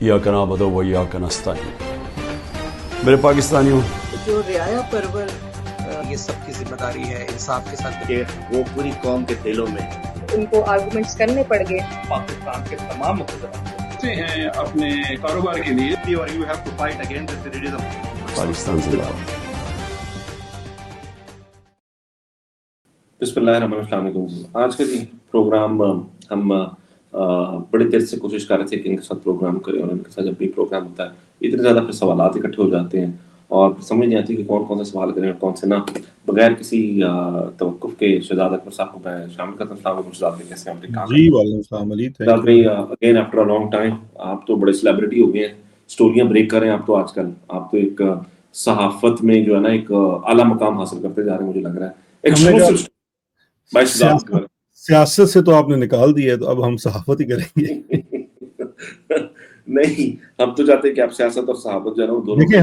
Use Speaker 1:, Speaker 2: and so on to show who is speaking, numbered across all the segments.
Speaker 1: इय्याका नअबुदु व इय्याका नस्तईन। मेरे पाकिस्तानियों,
Speaker 2: जो रियाया परवर ये सबकी जिम्मेदारी है इंसाफ के साथ
Speaker 3: कि वो पूरी कौम के दिलों में
Speaker 4: उनको आर्गुमेंट्स करने पड़ गए।
Speaker 2: पाकिस्तान के तमाम मुख्तलिफ
Speaker 5: हैं अपने कारोबार के लिए
Speaker 3: और you have to fight against this terrorism.
Speaker 1: Pakistan जिंदाबाद।
Speaker 6: बिस्मिल्लाहिर्रहमानिर्रहीम। आज का जी प्रोग्राम हम बड़ी देर से कोशिश कर रहे थे कि इनके साथ प्रोग्राम करें, और इनके साथ जब भी प्रोग्राम होता है इतने ज़्यादा फिर सवालात इकट्ठे हो जाते हैं और समझ नहीं आती कि कौन कौन से सवाल करें और कौन से ना। बगैर किसी तवक्कुफ के शहजाद अकबर साहब को मैं शामिल करता हूं। अस्सलाम वालेकुम शहजाद भाई, कैसे हैं आप?
Speaker 7: जी वालेकुम सलाम अली,
Speaker 6: शहजाद भाई, again after a long time आप तो बड़े सेलिब्रिटी हो गए हैं, स्टोरियां ब्रेक कर रहे हैं आप तो आजकल। आप तो एक सहाफत में जो है ना एक आला मकाम हासिल करते जा रहे हैं, मुझे लग रहा है। एक्सक्लूसिव भाई शहजाद अकबर।
Speaker 7: सियासत से तो आपने निकाल दिया है, तो अब हम सहाफत ही करेंगे।
Speaker 6: नहीं, हम तो चाहते हैं कि आप सियासत और सहाफत जो है ना वो दोनों।
Speaker 7: देखिए,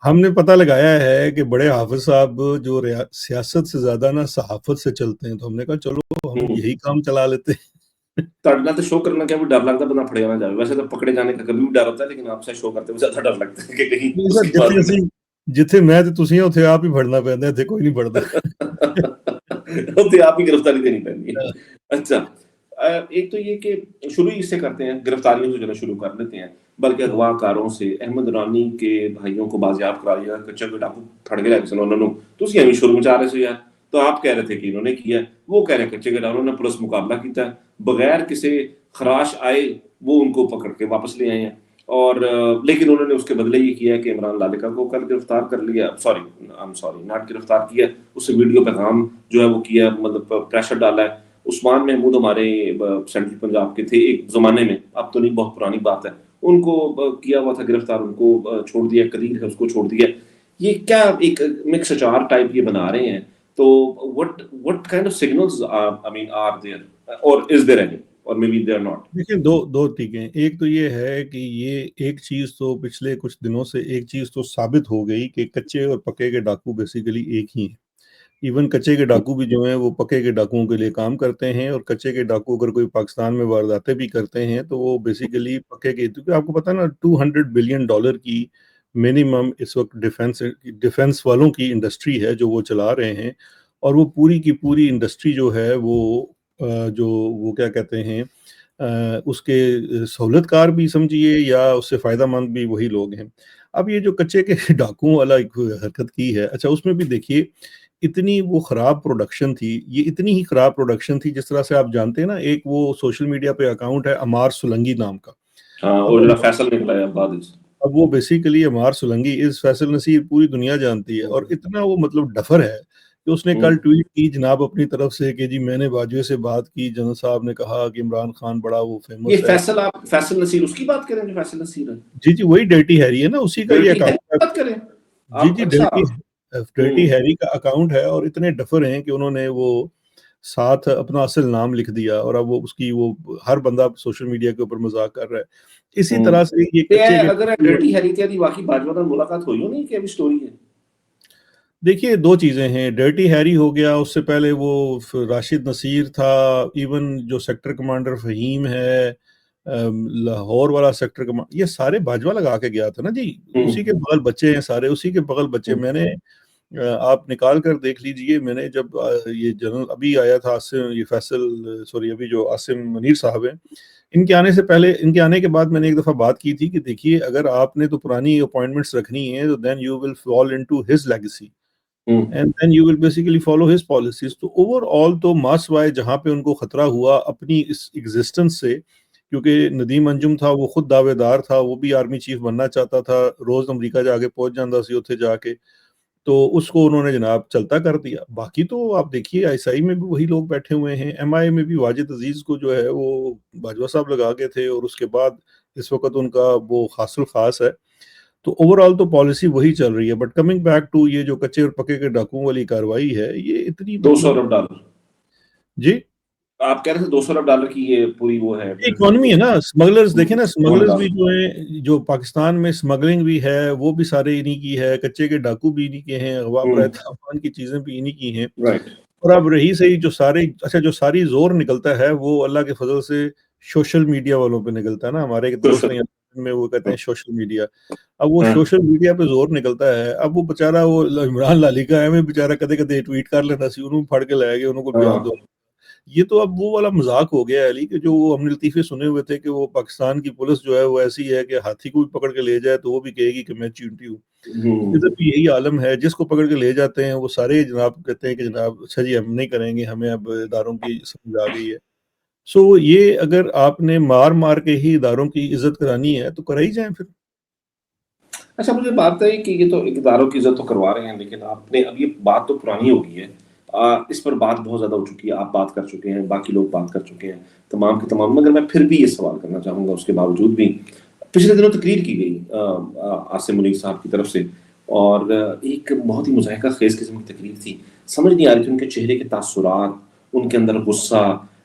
Speaker 7: हमने पता लगाया है कि बड़े हाफिज साहब जो सियासत से ज्यादा ना सहाफत से चलते हैं, तो हमने कहा चलो हम यही काम चला लेते हैं।
Speaker 6: तड़ना तो शो करना क्या भी डर लगता है, बंदा फड़े ना जाए। वैसे तो पकड़े जाने का कभी भी डर होता है, लेकिन आपसे शो करते हुए ज्यादा डर लगता है कि कहीं
Speaker 7: जिथे मैं ते तुसी उत्थे आप ही फड़ना पैंदा, इत्थे कोई नहीं फड़दा।
Speaker 6: तो आप ही गिरफ्तारी देनी पैंदी है। अच्छा, एक तो ये कि शुरू इससे करते हैं, गिरफ्तारियों से जो शुरू कर लेते हैं, बल्कि अगवाकारों से अहमद रानी के भाइयों को बाजियाब करा लिया। कच्चा के डाकू फड़ गया किसी उन्होंने तुसी हमें शुरू मचा रहे थे यार। तो आप कह रहे थे कि इन्होंने किया, वो कह रहे कच्चे के डाकू ने पुलिस मुकाबला किया, बगैर किसी खराश आए वो उनको पकड़ के वापस ले आए हैं। और लेकिन उन्होंने उसके बदले ये किया कि इमरान लालिका को कल गिरफ्तार कर लिया, सॉरी नॉट गिरफ्तार किया, उससे वीडियो पैगाम जो है वो किया, मतलब प्रेशर डाला है। उस्मान महमूद हमारे सेंट्रल पंजाब के थे एक जमाने में, अब तो नहीं, बहुत पुरानी बात है, उनको किया हुआ था गिरफ्तार, उनको छोड़ दिया। कदीर है उसको छोड़ दिया। ये क्या एक मिक्स अचार टाइप ये बना रहे हैं? तो what kind of signals I mean are there और इज देयर एनी और maybe they are not?
Speaker 7: देखिए, दो चीजें। एक तो ये है कि ये एक चीज तो पिछले कुछ दिनों से एक चीज तो साबित हो गई कि कच्चे और पक्के के डाकू बेसिकली एक ही हैं। इवन कच्चे के डाकू भी जो हैं वो पक्के के डाकुओं के लिए काम करते हैं, और कच्चे के डाकू अगर कोई पाकिस्तान में वारदातें भी करते हैं तो वो बेसिकली पक्के के, क्योंकि आपको पता है ना, $200 बिलियन की मिनिमम इस वक्त डिफेंस वालों की इंडस्ट्री है जो वो चला रहे हैं। और वो पूरी की पूरी इंडस्ट्री जो है वो क्या कहते हैं, उसके सहूलतकार भी समझिए या उससे फ़ायदा मंद भी वही लोग हैं। अब ये जो कच्चे के डाकुओं वाला एक हरकत की है, अच्छा उसमें भी देखिए इतनी वो ख़राब प्रोडक्शन थी, ये इतनी ही ख़राब प्रोडक्शन थी जिस तरह से आप जानते हैं ना, एक वो सोशल मीडिया पे अकाउंट है अमार सुलंगी नाम का।
Speaker 6: हाँ, वो जो फैसल निकला है बाद।
Speaker 7: अब वो बेसिकली अमार सुलंगी इस फैसल नसीर पूरी दुनिया जानती है, और इतना वो मतलब डफर है कि उसने कल ट्वीट की जनाब अपनी तरफ से कि जी मैंने बाजवे से बात की, जनरल साहब ने कहा कि इमरान खान बड़ा वो फेमस
Speaker 6: ये फैसल, आप फैसल नसीर उसकी बात करें जो फैसल नसीर है?
Speaker 7: जी वही डर्टी हैरी है ना, उसी का ये अकाउंट
Speaker 6: बात करें
Speaker 7: जी डर्टी हैरी का अकाउंट है। और इतने डफर हैं कि उन्होंने वो साथ अपना असल नाम लिख दिया, और अब वो उसकी वो हर बंदा सोशल मीडिया के ऊपर मजाक कर रहा है। इसी तरह से ये कच्चे
Speaker 6: अगर डर्टी हैरी थी वाकई बाजवा का मुलाकात हुई हो नहीं कि अभी स्टोरी है?
Speaker 7: देखिए, दो चीज़ें हैं। डर्टी हैरी हो गया, उससे पहले वो राशिद नसीर था, इवन जो सेक्टर कमांडर फ़हीम है, लाहौर वाला सेक्टर कमांडर, ये सारे बाजवा लगा के गया था ना जी। उसी के बगल बच्चे हैं सारे, उसी के बगल बच्चे। मैंने आप निकाल कर देख लीजिए, मैंने जब ये जनरल अभी आया था आसिम, ये फैसल सॉरी अभी जो आसिम मुनीर साहब हैं, इनके आने से पहले, इनके आने के बाद मैंने एक दफ़ा बात की थी कि देखिए अगर आपने तो पुरानी अपॉइंटमेंट्स रखनी है तो then you will fall into his legacy and then you will basically follow his policies. तो ओवरऑल तो मास वाई जहाँ पे उनको खतरा हुआ अपनी इस एग्जिस्टेंस से, क्योंकि नदीम अंजुम था वो खुद दावेदार था, वो भी आर्मी चीफ बनना चाहता था, रोज अमेरिका जाके पहुंच जाता सी उत्थे जाके, तो उसको उन्होंने जनाब चलता कर दिया। बाकी तो आप देखिए आईएसआई में भी वही लोग बैठे हुए हैं, एमआई में भी वाजिद अजीज को जो है वो बाजवा साहब लगा के थे, और उसके बाद इस वक्त उनका वो खासुल खास है। तो ओवरऑल तो पॉलिसी वही चल रही है। बट कमिंग बैक टू ये जो कच्चे और पक्के के डाकुओं वाली कार्रवाई है, ये इतनी
Speaker 6: 200 अरब डॉलर
Speaker 7: जी
Speaker 6: आप कह रहे थे, 200 अरब डॉलर की ये पूरी वो है
Speaker 7: इकोनॉमी है ना। स्मगलर्स देखे ना, स्मगलर्स भी जो है, जो पाकिस्तान में स्मगलिंग भी है वो भी सारे इन्हीं की है, कच्चे के डाकू भी इन्हीं के हैं, अगवा अफगान की चीजें भी इन्हीं की हैं। और अब रही सही जो सारे, अच्छा जो सारी जोर निकलता है वो अल्लाह के फजल से सोशल मीडिया वालों पे निकलता है ना। हमारे एक दोस्त ने में वो कहते हैं सोशल मीडिया। अब वो
Speaker 6: हाँ।
Speaker 7: सोशल मीडिया पे ज़ोर निकलता है, अब वो बेचारा वो इमरान लालिका एवें बेचारा कदे-कदे ट्वीट कर लेंदा सी, उन्होंने फड़ के लै गए, उन्होंने कोई बयान दो। ये तो अब वो वाला मज़ाक हो गया है अली, कि जो वो हमने लतीफ़े सुने हुए थे कि वो पाकिस्तान की पुलिस जो है वो ऐसी है कि हाथी को भी पकड़ के ले जाए तो वो भी कहेगी कि मैं चींटी हूँ। इधर भी यही आलम है, जिसको पकड़ के ले जाते हैं वो सारे जनाब कहते हैं कि जनाब अच्छा जी हम नहीं करेंगे, हमें अब इदारों की समझ आ गई है। सो ये अगर आपने मार-मार के ही इदारों की इज़्ज़त करानी है तो कराई जाए फिर।
Speaker 6: अच्छा, मुझे बात है कि ये तो इक़्तिदारों की इज़्ज़त तो करवा रहे हैं, लेकिन आपने अब ये बात तो पुरानी हो गई है। इस पर बात बहुत ज़्यादा हो चुकी है, आप बात कर चुके हैं, बाकी लोग बात कर चुके हैं, तमाम के तमाम, मगर मैं फिर भी ये सवाल करना चाहूँगा उसके बावजूद भी। पिछले दिनों तकरीर की गई आसिम मुनीर साहब की तरफ से, और एक बहुत ही मुज़ाहिका ख़ेज़ किस्म की तकरीर थी। समझ नहीं आ रही थी उनके चेहरे के तासुरात, उनके अंदर गुस्सा,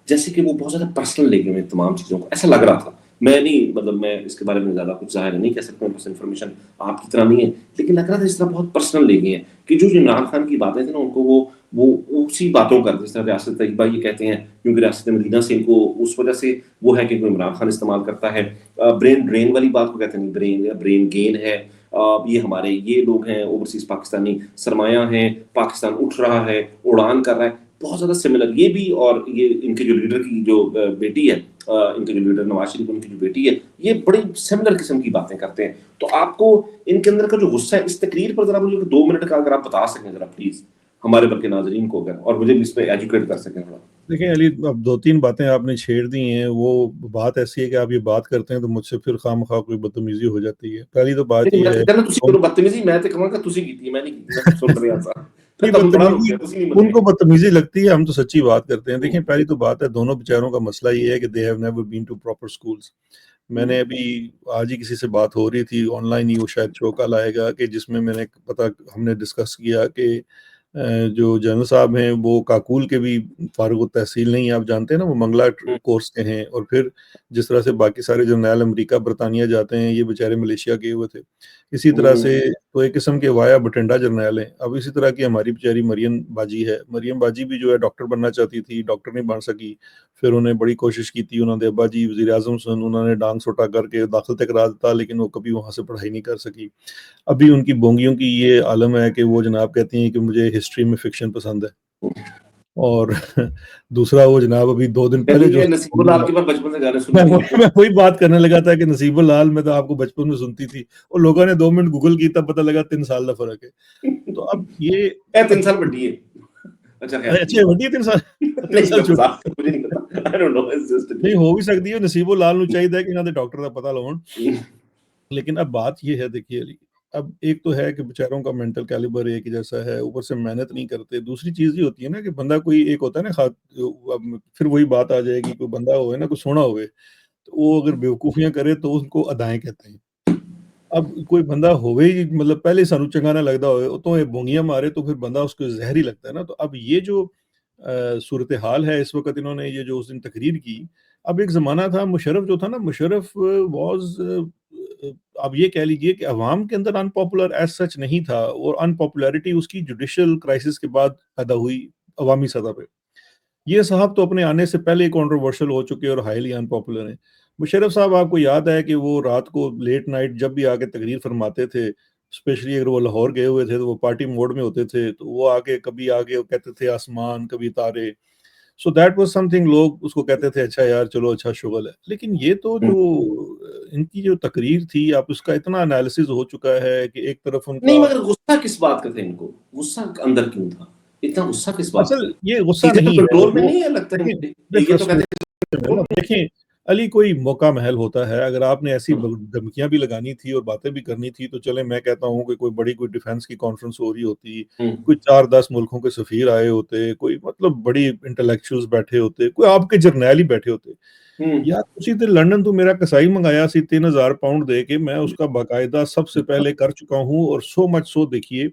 Speaker 6: जैसे कि वो बहुत ज़्यादा पर्सनल ले गए हुए हैं तमाम चीज़ों को, ऐसा लग रहा था। मैं नहीं, मतलब मैं इसके बारे में ज़्यादा कुछ ज़ाहिर नहीं कह सकता, मेरे पास इन्फॉर्मेशन आपकी तरह नहीं है, लेकिन लग रहा था इस तरह बहुत पर्सनल ले गए हैं कि जो इमरान खान की बातें थी ना, उनको वो उसी बातों का, जिस तरह रियासत तैयबा ये कहते हैं, क्योंकि रियासत मदीना से इनको उस वजह से वो है कि इनको इमरान खान इस्तेमाल करता है। ब्रेन ड्रेन वाली बात को कहते हैं, ब्रेन गेन है। ये हमारे ये लोग हैं, ओवरसीज़ पाकिस्तानी सरमाया हैं, पाकिस्तान उठ रहा है, उड़ान कर रहा है, बहुत ज़्यादा सिमिलर ये भी। और ये इनके जो लीडर की जो बेटी है, इनके जो लीडर नवाज शरीफ, उनकी जो बेटी है, ये बड़ी सिमिलर किस्म की बातें करते हैं। तो आपको इनके अंदर का जो गुस्सा है, इस तकरीर पर ज़रा मुझे 2 मिनट का अगर आप बता सकें ज़रा प्लीज़, हमारे बल्कि नाज़रीन को, अगर और मुझे भी इस पे एजुकेट कर सकें थोड़ा।
Speaker 7: देखिए अली, अब 2-3 बातें आपने छेड़ दी हैं, वो बात ऐसी है कि आप ये बात करते हैं तो मुझसे फिर खामखा कोई बदतमीज़ी हो जाती है। पहली तो बात
Speaker 6: लेकिन
Speaker 7: ये
Speaker 6: मैं
Speaker 7: है,
Speaker 6: तो कहना तुसी करो बदतमीजी, मैं तो कहूँगा तुसी कीती है, मैं नहीं कीती, मैं सुन रहा था।
Speaker 7: नहीं,
Speaker 6: फिर तुम बड़ा हो
Speaker 7: बदतमीज़ी
Speaker 6: गया, तुसी नहीं बदले।
Speaker 7: उनको बदतमीज़ी लगती है, हम तो सच्ची बात करते हैं। देखिए पहली तो बात है, दोनों बेचारों का मसला ये है कि they have never been to proper schools. मैंने अभी आज ही किसी से बात हो रही थी, ऑनलाइन ही वो शायद शो कल आएगा, कि जिसमें मैंने पता हमने डिस्कस किया कि जो जनरल साहब हैं वो काकूल के भी फारुग तहसील नहीं है, आप जानते हैं ना, वो मंगला कोर्स के हैं। और फिर जिस तरह से बाकी सारे जर्नैल अमेरिका बरतानिया जाते हैं, ये बेचारे मलेशिया गए हुए थे। इसी तरह से तो एक किस्म के वाया बठिंडा जर्नैल हैं। अब इसी तरह की हमारी बेचारी मरियम बाजी है, मरियम बाजी भी जो है डॉक्टर बनना चाहती थी, डॉक्टर नहीं बन सकी। फिर उन्हें बड़ी कोशिश की थी, उन्होंने अब्बा जी वज़ीर आज़म सन, उन्होंने डांग सोटा करके दाखिल तक करा दिया, लेकिन वो कभी वहाँ से पढ़ाई नहीं कर सकी। अभी उनकी बोंगियों की ये आलम है कि वो जनाब कहती हैं कि मुझे हिस्ट्री में फ़िक्शन पसंद है। और दूसरा वो जनाब अभी 2 दिन पहले जो
Speaker 6: नसीबुल्लाह आपके पास बचपन से गाने
Speaker 7: मैं
Speaker 6: सुनते
Speaker 7: वही मैं वही बात करने लगा था कि नसीबुल लाल मैं तो आपको बचपन में सुनती थी, और लोगों ने 2 मिनट गूगल की, तब पता लगा 3 साल का फ़र्क है। तो अब ये
Speaker 6: 3 साल बड़ी है। अच्छा खैर,
Speaker 7: अच्छी वड्डी है 3 साल 3
Speaker 6: नहीं
Speaker 7: साल छोटी
Speaker 6: मुझे नहीं पता, I don't know, it's just
Speaker 7: नहीं हो भी सकती है। नसीबुल लाल ਨੂੰ चाहिए कि इन्होंने डॉक्टर का पता लाउन। लेकिन अब बात ये है, देखिए अली, अब एक तो है कि बेचारों का मेंटल कैलिबर एक ही जैसा है, ऊपर से मेहनत नहीं करते। दूसरी चीज़ ये होती है ना कि बंदा कोई एक होता है ना, अब फिर वही बात आ जाएगी, कोई बंदा होए ना, कोई सोना होए, तो वो अगर बेवकूफ़ियाँ करे तो उसको अदाएँ कहते हैं। अब कोई बंदा होवे ही, मतलब पहले सानू चंगा ना लगदा होए, तो ये बोंगियां मारे तो फिर बंदा उसको ज़हर ही लगता है ना। तो अब ये जो सूरत हाल है इस वक़्त, इन्होंने ये जो उस दिन तकरीर की, अब एक ज़माना था मुशर्रफ जो था ना, मुशर्रफ आप ये कह लीजिए कि अवाम के अंदर अनपॉपुलर एज़ सच नहीं था, और अनपॉपुलैरिटी उसकी जुडिशियल क्राइसिस के बाद पैदा हुई अवामी सतह पे। ये साहब तो अपने आने से पहले ही कंट्रोवर्शियल हो चुके और हाईली अनपॉपुलर हैं। मुशर्रफ साहब, आपको याद है कि वो रात को लेट नाइट जब भी आके तकरीर फरमाते थे, स्पेशली अगर वो लाहौर गए हुए थे तो वो पार्टी मोड में होते थे, तो वो आके कभी आके वो कहते थे आसमान, कभी तारे। सो दैट वाज़ समथिंग, लोग उसको कहते थे अच्छा यार चलो अच्छा शुगल है। लेकिन ये तो जो इनकी जो तकरीर थी, आप उसका इतना एनालिसिस हो चुका है कि एक तरफ
Speaker 6: नहीं,
Speaker 7: उनका
Speaker 6: मगर गुस्सा किस बात का था इनको? गुस्सा अंदर क्यों था? इतना गुस्सा किस बात का?
Speaker 7: असल ये गुस्सा
Speaker 6: चीज़ें तो
Speaker 7: नहीं है,
Speaker 6: कंट्रोल में
Speaker 7: वो
Speaker 6: नहीं है लगता है
Speaker 7: देखिए
Speaker 6: मुझे।
Speaker 7: ये
Speaker 6: ये तो कहते
Speaker 7: फ्रस्ट्रेशन है ना।
Speaker 6: हैं
Speaker 7: देखिए अली, कोई मौका महल होता है, अगर आपने ऐसी
Speaker 6: हुँ,
Speaker 7: धमकियां भी लगानी थी और बातें भी करनी थी, तो चले मैं कहता हूँ कि कोई बड़ी कोई डिफेंस की कॉन्फ्रेंस हो रही होती,
Speaker 6: हुँ,
Speaker 7: कोई 4-10 मुल्कों के सफीर आए होते, कोई मतलब बड़ी इंटेलेक्चुअल्स बैठे होते, कोई आपके जर्नैल ही बैठे होते।
Speaker 6: हुँ,
Speaker 7: यार तुसी ते लंदन तो मेरा कसाई मंगाया सी 3000 पाउंड दे के, मैं उसका बाकायदा सबसे पहले कर चुका हूँ, और सो मच सो देखिए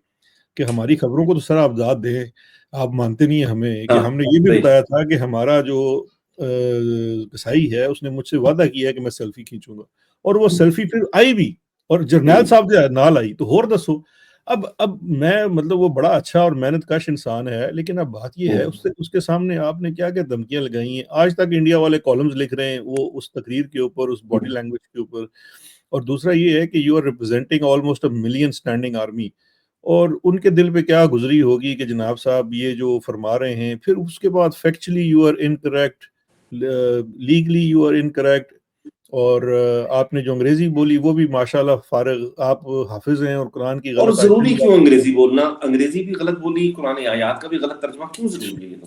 Speaker 7: कि हमारी खबरों को तो सर आप दाद दें, आप मानते नहीं हैं हमें, कि
Speaker 6: हाँ,
Speaker 7: हमने ये भी
Speaker 6: सही।
Speaker 7: बताया था कि हमारा जो कसाई है उसने मुझसे वादा किया है कि मैं सेल्फी खींचूँगा, और वो सेल्फी फिर आई भी, और जरनैल साहब जो है नाल आई, तो होर दसो। अब मैं मतलब वो बड़ा अच्छा और मेहनतकश इंसान है, लेकिन अब बात ये है, उससे उसके सामने आपने क्या-क्या धमकियाँ लगाई हैं। आज तक इंडिया वाले कॉलम्स लिख रहे हैं वो उस तकरीर के ऊपर, उस बॉडी लैंग्वेज के ऊपर। और दूसरा ये है कि you are representing almost a million standing army, और उनके दिल पे क्या गुजरी होगी कि जनाब साहब ये जो फरमा रहे हैं, फिर उसके बाद factually you are incorrect, legally you are incorrect, और आपने जो अंग्रेजी बोली वो भी माशाल्लाह फारिग, आप हाफिज हैं और कुरान की
Speaker 6: और
Speaker 7: गलत
Speaker 6: जरूरी क्यों अंग्रेजी बोलना? अंग्रेजी भी गलत बोली, कुरान आयात का भी गलत तर्जुमा क्यों जरूरी है?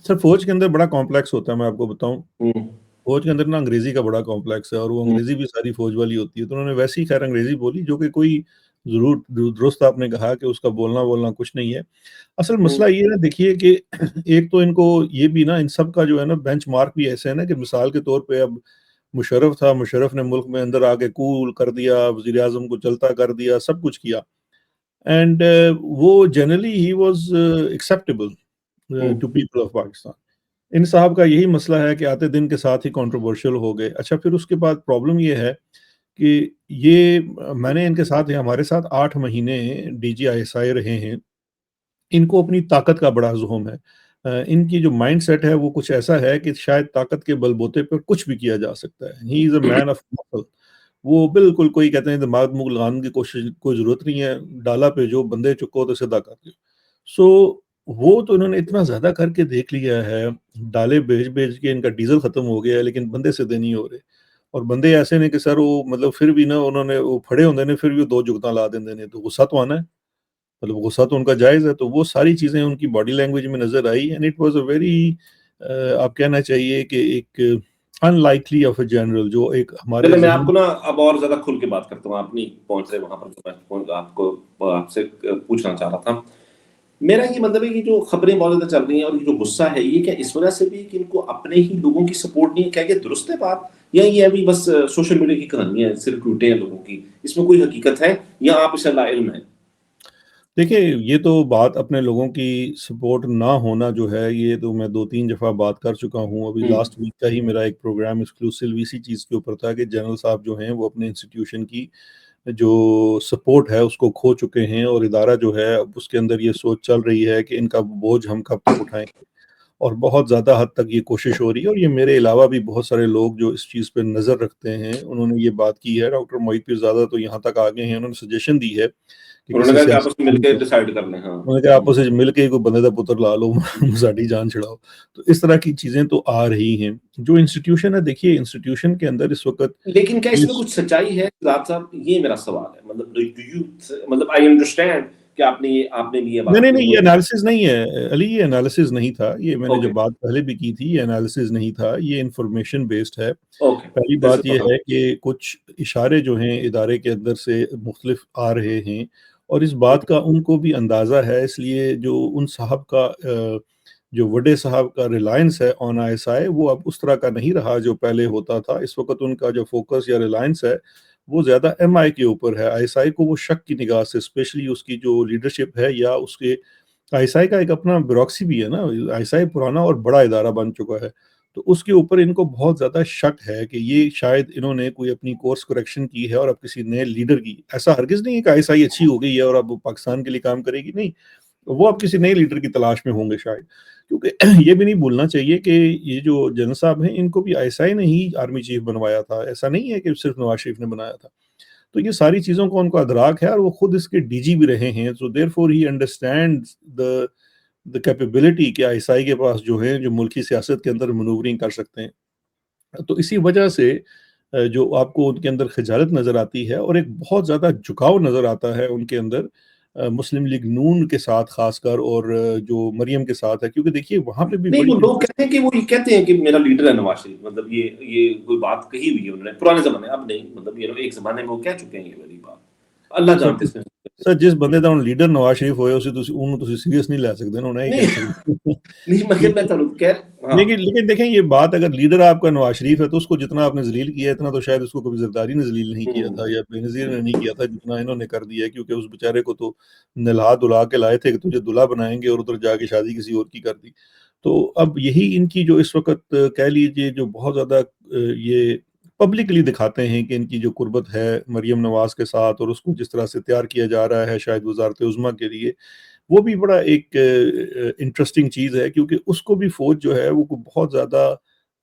Speaker 7: सर फौज के अंदर बड़ा कॉम्प्लेक्स होता है, मैं आपको बताऊं।
Speaker 6: हम्म,
Speaker 7: फौज के अंदर ना अंग्रेजी का बड़ा कॉम्प्लेक्स है, और वो अंग्रेजी भी सारी फौज वाली होती है, तो उन्होंने वैसे ही खैर अंग्रेजी बोली, जो कि कोई जरूर दुरुस्त आपने कहा कि उसका बोलना बोलना कुछ नहीं है। असल मसला ये है ना, देखिए कि एक तो इनको ये भी ना, इन सब का जो है ना बेंचमार्क भी ऐसे है ना, कि मिसाल के तौर पे अब मुशर्रफ था, मुशर्रफ ने मुल्क में अंदर आके कूल कर दिया, वजीर आजम को चलता कर दिया, सब कुछ किया, एंड वो generally he was acceptable to people of Pakistan. इन साहब का यही मसला है कि आते दिन के साथ ही कंट्रोवर्शियल हो गए। अच्छा, फिर उसके बाद प्रॉब्लम ये है कि ये मैंने इनके साथ, हमारे साथ 8 महीने DGISI रहे हैं, इनको अपनी ताकत का बड़ा ज़ुहूम है। इनकी जो माइंडसेट है वो कुछ ऐसा है कि शायद ताकत के बलबूते पर कुछ भी किया जा सकता है। He is a man of muscle. वो बिल्कुल, कोई कहते हैं दिमाग मुँह लगाने की कोशिश कोई ज़रूरत नहीं है, डाला पे जो बंदे चुको तो सीधा कर दो। सो वो तो इन्होंने इतना ज़्यादा करके देख लिया है, डाले बेच-बेच के इनका डीज़ल ख़त्म हो गया है, लेकिन बंदे सीधे नहीं हो रहे। और बंदे ऐसे ने कि सर वो मतलब फिर भी ना उन्होंने वो फड़े होंदे ने, फिर भी दो जुगतां ला देंदे ने, तो गुस्सा तो आना है। मतलब गुस्सा तो उनका जायज़ है, तो वो सारी चीज़ें उनकी बॉडी लैंग्वेज में नज़र आई, and it was a very आप कहना चाहिए कि एक अनलाइकली ऑफ अ जनरल, जो एक हमारे
Speaker 6: चलो मैं
Speaker 7: ज़हन।
Speaker 6: आपको ना अब और ज्यादा खुल के बात करता हूँ, आप नहीं पहुंच रहे वहां पर, तो मैं आपको आपसे पूछना चाह रहा था। मेरा ये मतलब है कि जो खबरें बहुत ज्यादा चल रही हैं और ये जो गुस्सा है, ये क्या इस वजह से भी कि इनको अपने ही लोगों की सपोर्ट नहीं है? क्या ये दुरुस्त है बात, या ये अभी बस सोशल मीडिया की कहानी है, सिर्फ टूटे हैं लोगों की, इसमें कोई हकीकत है, या आप इसे लाइल्म है?
Speaker 7: देखिए, ये तो बात अपने लोगों की सपोर्ट ना होना जो है, ये तो मैं 2-3 दफ़ा बात कर चुका हूँ। अभी
Speaker 6: हम्म,
Speaker 7: लास्ट वीक का ही मेरा एक प्रोग्राम एक्सक्लूसिव इसी चीज़ के ऊपर था कि जनरल साहब जो हैं वो अपने इंस्टीट्यूशन की जो सपोर्ट है उसको खो चुके हैं, और इदारा जो है अब उसके अंदर ये सोच चल रही है कि इनका बोझ हम कब तक उठाएँगे, और बहुत ज़्यादा हद तक ये कोशिश हो रही है। और ये मेरे अलावा भी बहुत सारे लोग जो इस चीज़ पे नज़र रखते हैं, उन्होंने ये बात की है। डॉक्टर मोहित पीरज़ादा तो यहाँ तक आ गए हैं, उन्होंने सजेशन दी है कि
Speaker 6: उन्होंने
Speaker 7: किसी
Speaker 6: कहा कि आपस में
Speaker 7: सियासतदान
Speaker 6: मिलकर
Speaker 7: को,
Speaker 6: डिसाइड कर लें। हाँ,
Speaker 7: उन्होंने कहा आपस में मिल के कोई बंदे दा पुत्र ला लो, साडी जान छुड़ाओ। तो इस तरह की चीज़ें तो आ रही हैं। जो इंस्टीट्यूशन है, देखिए इंस्टीट्यूशन के अंदर इस वक़्त
Speaker 6: लेकिन क्या इसमें
Speaker 7: इस
Speaker 6: कुछ सच्चाई है ज़ात साहब? ये मेरा सवाल है। मतलब डू यू मतलब आई अंडरस्टैंड कि आपने भी ये
Speaker 7: नहीं,
Speaker 6: बात
Speaker 7: नहीं,
Speaker 6: की
Speaker 7: नहीं,
Speaker 6: हो।
Speaker 7: ये एनालिसिस नहीं है अली, ये एनालिसिस नहीं था। ये मैंने
Speaker 6: ओके,
Speaker 7: जब बात पहले भी की थी, ये एनालिसिस नहीं था, ये इन्फॉर्मेशन बेस्ड है।
Speaker 6: ओके,
Speaker 7: पहली
Speaker 6: दिस इज
Speaker 7: बात ये है कि कुछ इशारे जो हैं इदारे के अंदर से मुख्तलिफ आ रहे हैं, और इस बात का उनको भी अंदाज़ा है, इसलिए जो उन साहब का जो वडे साहब का रिलायंस है ऑन आईएसआई, वो अब उस तरह का नहीं रहा जो पहले होता था। इस वक़्त उनका जो फ़ोकस या रिलायंस है, वो ज़्यादा एमआई के ऊपर है। आईएसआई को वो शक की निगाह से, स्पेशली उसकी जो लीडरशिप है, या उसके आईएसआई का एक अपना ब्यूरोक्रेसी भी है ना, आईएसआई पुराना और बड़ा इदारा बन चुका है। तो उसके ऊपर इनको बहुत ज़्यादा शक है कि ये शायद इन्होंने कोई अपनी कोर्स करेक्शन की है और अब किसी नए लीडर की, ऐसा हरगिज़ नहीं है कि आईएसआई अच्छी हो गई है और अब वो पाकिस्तान के लिए काम करेगी, नहीं। वो अब किसी नए लीडर की तलाश में होंगे शायद। क्योंकि ये भी नहीं भूलना चाहिए कि ये जो जनरल साहब हैं, इनको भी आईएसआई ने ही आर्मी चीफ बनवाया था। ऐसा नहीं है कि सिर्फ नवाज शरीफ ने बनाया था। तो ये सारी चीज़ों का उनको अदराक है, और वो खुद इसके डीजी भी रहे हैं। So therefore he understands the capability कि आईएसआई के पास जो है, जो मुल्की सियासत के अंदर मैनूवरिंग कर सकते हैं। तो इसी वजह से जो आपको उनके अंदर खिजालत नज़र आती है, और एक बहुत ज़्यादा झुकाव नज़र आता है उनके अंदर मुस्लिम लीग नून के साथ ख़ासकर, और जो मरियम के साथ है, क्योंकि देखिए वहाँ पे भी
Speaker 6: नहीं,
Speaker 7: बड़ी
Speaker 6: वो लोग कहते हैं कि वो ये कहते हैं कि मेरा लीडर है नवाज शरीफ। मतलब ये कोई बात कही हुई है उन्होंने पुराने ज़माने, अब नहीं। मतलब ये लोग एक ज़माने में वो कह चुके हैं ये वाली बात। अल्लाह जानते
Speaker 7: सर
Speaker 6: इसमें।
Speaker 7: सर जिस बंदे ਦਾ ਹੁਣ ਲੀਡਰ ਨਵਾਜ਼ ਸ਼ਰੀਫ ਹੋਇਆ, ਉਸੇ ਤੁਸੀਂ सीरियस नहीं ले सकते ना, उन्हें
Speaker 6: नहीं,
Speaker 7: कह सकते।
Speaker 6: नहीं, मगर मैं तो कह हाँ,
Speaker 7: लेकिन लेकिन देखें, ये बात अगर लीडर आपका नवाज शरीफ है, तो उसको जितना आपने जलील किया, इतना तो शायद उसको कभी जरदारी ने जलील नहीं किया था, या बेनज़ीर ने नहीं किया था जितना इन्होंने कर दिया है। क्योंकि उस बेचारे को तो नल्हा दुला के लाए थे कि तुझे दूल्हा बनाएंगे, और उधर जाके शादी किसी और की कर दी। तो अब यही इनकी जो इस वक्त कह लीजिए जो बहुत ज़्यादा ये पब्लिकली दिखाते हैं कि इनकी जो कुर्बत है मरियम नवाज के साथ, और उसको जिस तरह से तैयार किया जा रहा है शायद वजारत उज़्मा के लिए, वो भी बड़ा एक इंटरेस्टिंग चीज़ है। क्योंकि उसको भी फ़ौज जो है वो बहुत ज़्यादा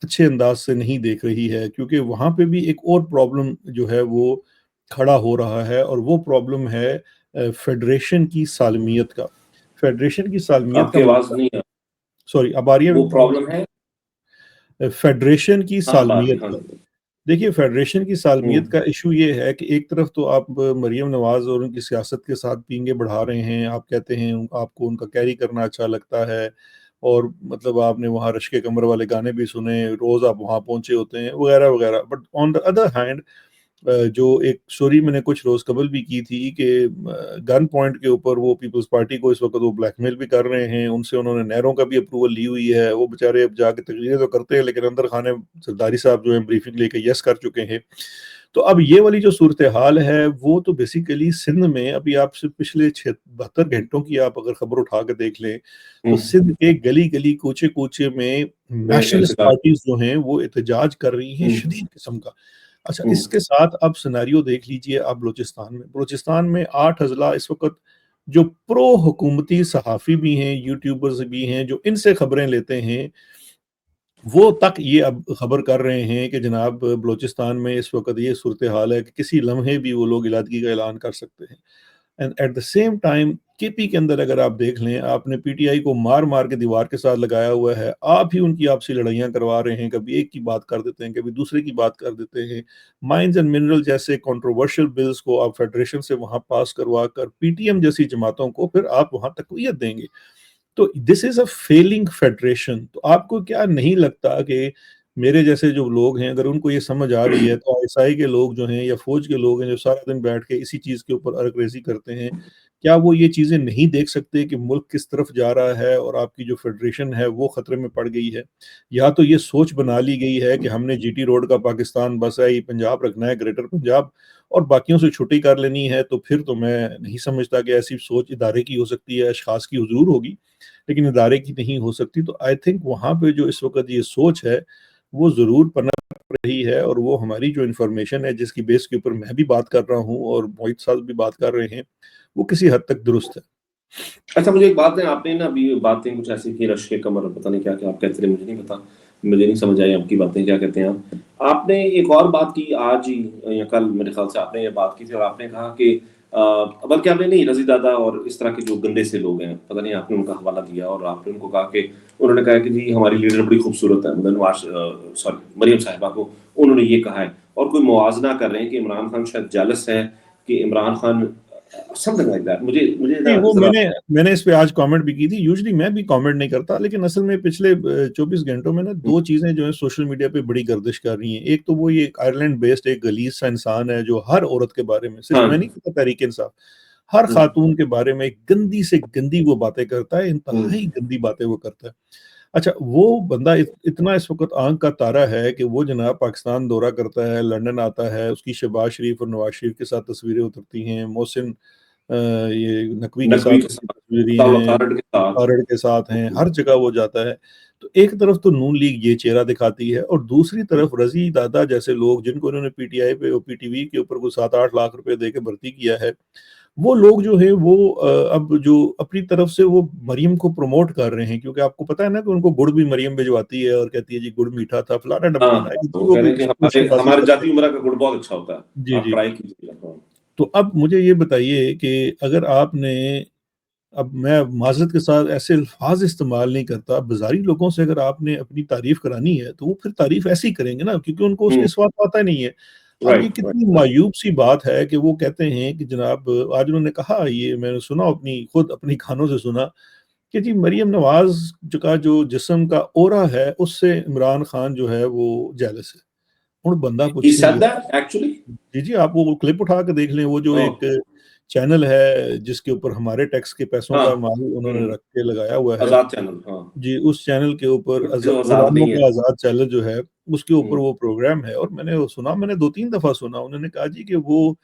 Speaker 7: अच्छे अंदाज से नहीं देख रही है, क्योंकि वहाँ पे भी एक और प्रॉब्लम जो है वो खड़ा हो रहा है, और वो प्रॉब्लम है फेडरेशन की सालमियत का। फेडरेशन की सालमियत
Speaker 6: आपकी
Speaker 7: का
Speaker 6: आवाज
Speaker 7: मतलब,
Speaker 6: नहीं है।
Speaker 7: सॉरी अब आ रही है?
Speaker 6: वो प्रॉब्लम है।
Speaker 7: फेडरेशन की
Speaker 6: हाँ बात
Speaker 7: सालमियत
Speaker 6: हाँ।
Speaker 7: का। देखिए, फेडरेशन की सालमियत
Speaker 6: हम्म
Speaker 7: का इशू ये है कि एक तरफ तो आप मरियम नवाज़ और उनकी सियासत के साथ पींगे बढ़ा रहे हैं, आप कहते हैं आपको उनका कैरी करना अच्छा लगता है, और मतलब आपने वहाँ रश्के कमर वाले गाने भी सुने, रोज़ आप वहाँ पहुँचे होते हैं, वगैरह वगैरह। But on the other hand, जो एक स्टोरी मैंने कुछ रोज कबल भी की थी कि गन पॉइंट के ऊपर वो पीपल्स पार्टी को इस वक्त वो ब्लैकमेल भी कर रहे हैं, उनसे उन्होंने नहरों का भी अप्रूवल ली हुई है। वो बेचारे अब जाके तकरीरें तो करते हैं, लेकिन अंदर खाने सरदारी साहब जो है ब्रीफिंग लेके यस कर चुके हैं। तो अब ये वाली जो सूरत हाल है वो तो बेसिकली सिंध में अभी आपसे पिछले 72 घंटों की आप अगर खबर उठा के देख लें, तो सिंध के गली गली कूचे कूचे में नेशनलिस्ट
Speaker 6: एहतजाज।
Speaker 7: पार्टीज जो हैं वो एहतजाज कर रही हैं शदीद किस्म का। अच्छा, इसके साथ अब सिनेरियो देख लीजिए आप बलूचिस्तान में 8 अज़ला इस वक़्त जो प्रो हुकूमती सहाफ़ी भी हैं, यूट्यूबर्स भी हैं, जो इनसे खबरें लेते हैं, वो तक ये अब खबर कर रहे हैं कि जनाब बलूचिस्तान में इस वक़्त ये सूरत हाल है कि किसी लम्हे भी वो लोग इलादगी का ऐलान कर सकते हैं। And at the same time KP के अंदर अगर आप देख लें, आपने पीटीआई को मार मार के दीवार के साथ लगाया हुआ है, आप ही उनकी आपसी लड़ाइयाँ करवा रहे हैं, कभी एक की बात कर देते हैं, कभी दूसरे की बात कर देते हैं। माइंस एंड मिनरल जैसे कंट्रोवर्शियल बिल्स को आप फेडरेशन से वहाँ पास करवा कर पीटीएम जैसी जमातों को फिर आप वहाँ तक़वियत देंगे। तो this is a failing federation. तो आपको क्या नहीं लगता कि मेरे जैसे जो लोग हैं, अगर उनको ये समझ आ रही है, तो आईएसआई के लोग जो हैं या फ़ौज के लोग हैं, जो सारा दिन बैठ के इसी चीज़ के ऊपर अरगरेज़ी करते हैं, क्या वो ये चीज़ें नहीं देख सकते कि मुल्क किस तरफ जा रहा है और आपकी जो फेडरेशन है, वो खतरे में पड़ गई है? या तो ये सोच बना ली गई है कि हमने जीटी रोड का पाकिस्तान बस है, ये पंजाब रखना है, ग्रेटर पंजाब, और बाकियों से छुट्टी कर लेनी है, तो फिर तो मैं नहीं समझता कि ऐसी सोच इदारे की हो सकती है, अशख़ास की ज़रूर होगी, लेकिन इदारे की नहीं हो सकती। तो आई थिंक वहाँ पे जो इस वक़्त ये सोच है, वो ज़रूर पनप रही है, और वो हमारी जो इन्फॉर्मेशन है, जिसकी बेस के ऊपर मैं भी बात कर रहा हूँ और मोहित साहब भी बात कर रहे हैं, वो किसी हद तक दुरुस्त है।
Speaker 6: अच्छा, मुझे एक बात है, आपने ना अभी बातें कुछ ऐसी की, रश्के कमर पता नहीं क्या क्या आप कहते थे, मुझे नहीं पता, मुझे नहीं समझ आई आपकी बातें क्या कहते हैं आप। आपने एक और बात की आज ही या कल, मेरे ख्याल से आपने ये बात की थी, और आपने कहा कि बल्कि आपने नहीं, रज़ी दादा और इस तरह के जो गंदे से लोग हैं, पता नहीं आपने उनका हवाला दिया, और आपने उनको कहा कि उन्होंने कहा कि जी हमारी लीडर बड़ी खूबसूरत है, मतलब नवाज सॉरी मरियम साहिबा को उन्होंने ये कहा है, और कोई मुआवजा कर रहे हैं कि इमरान खान शायद जेलस है कि Imran Khan something like that. मुझे मुझे
Speaker 7: नहीं,
Speaker 6: ना
Speaker 7: वो
Speaker 6: जरा
Speaker 7: मैंने इस पे आज कमेंट भी की थी। यूजुअली मैं भी कमेंट नहीं करता, लेकिन असल में पिछले 24 घंटों में ना 2 चीज़ें जो है सोशल मीडिया पे बड़ी गर्दिश कर रही हैं। एक तो वो ये आयरलैंड बेस्ड एक गलीज़ सा इंसान है जो हर औरत के बारे में, सिर्फ
Speaker 6: हाँ।
Speaker 7: मैं नहीं कहता तहरीक इंसाफ, हर खातून के बारे में गंदी से गंदी वो बातें करता है, इंतहाई गंदी बातें वो करता है। अच्छा, वो बंदा इतना इस वक़्त आँख का तारा है कि वो जनाब पाकिस्तान दौरा करता है, लंदन आता है, उसकी शहबाज शरीफ और नवाज शरीफ के साथ तस्वीरें उतरती हैं, मोहसिन ये नकवी के साथ
Speaker 6: नकवी के
Speaker 7: उसकी
Speaker 6: साथ,
Speaker 7: तस्वीरें हैं,
Speaker 6: तारड़ के साथ।
Speaker 7: तारड़ के साथ हैं, हर जगह वो जाता है। तो एक तरफ तो नून लीग ये चेहरा दिखाती है, और दूसरी तरफ रज़ी दादा जैसे लोग जिनको इन्होंने पीटीआई पे और पीटीवी के ऊपर कोई 7-8 लाख रुपए देके भर्ती किया है, वो लोग जो हैं वो अब जो अपनी तरफ से वो मरियम को प्रमोट कर रहे हैं, क्योंकि आपको पता है ना कि उनको गुड़ भी मरियम भिजवाती है और कहती है जी गुड़ मीठा था,
Speaker 6: हाँ,
Speaker 7: फलाना-ढिमकाना,
Speaker 6: तो
Speaker 7: वो
Speaker 6: कह रहे
Speaker 7: भी
Speaker 6: हैं कि
Speaker 7: शोबाजी
Speaker 6: हमारे
Speaker 7: करते
Speaker 6: जाती
Speaker 7: हैं।
Speaker 6: उमरा का गुड़ बहुत अच्छा होता है,
Speaker 7: जी,
Speaker 6: आप
Speaker 7: जी।
Speaker 6: ट्राई कीजिएगा। हाँ।
Speaker 7: तो अब मुझे ये बताइए कि अगर आपने, अब मैं माज़रत के साथ ऐसे अल्फाज़ इस्तेमाल नहीं करता, बाज़ारी लोगों से अगर आपने अपनी तारीफ़ करानी है, तो वो फिर तारीफ़ ऐसे ही करेंगे ना, क्योंकि उनको उसके सिवा पता नहीं है। अब ये
Speaker 6: राइट,
Speaker 7: कितनी
Speaker 6: राइट।
Speaker 7: मायूब-सी बात है कि वो कहते हैं कि जनाब, आज उन्होंने कहा, ये मैंने सुना, खुद अपनी कानों से सुना कि जी मरियम नवाज़ का जो जिस्म का ऑरा है, उससे इमरान खान जो है वो जेलस है। हुण बंदा
Speaker 6: ही
Speaker 7: पूछे
Speaker 6: सेड दैट एक्चुअली?
Speaker 7: जी, जी, आप वो क्लिप उठा के देख लें, वो जो
Speaker 6: ओह!
Speaker 7: एक चैनल है जिसके ऊपर हमारे टैक्स के पैसों
Speaker 6: हाँ।
Speaker 7: का माल उन्होंने रख के लगाया हुआ है।
Speaker 6: आज़ाद चैनल, हाँ।
Speaker 7: जी, उस चैनल के ऊपर
Speaker 6: जो आज़ाद
Speaker 7: गुलामों
Speaker 6: नहीं है।
Speaker 7: का आज़ाद चैनल जो है, उसके ऊपर
Speaker 6: हुँ।
Speaker 7: वो प्रोग्राम है, और मैंने वो सुना, मैंने 2-3 दफ़ा सुना। उन्होंने कहा जी कि वो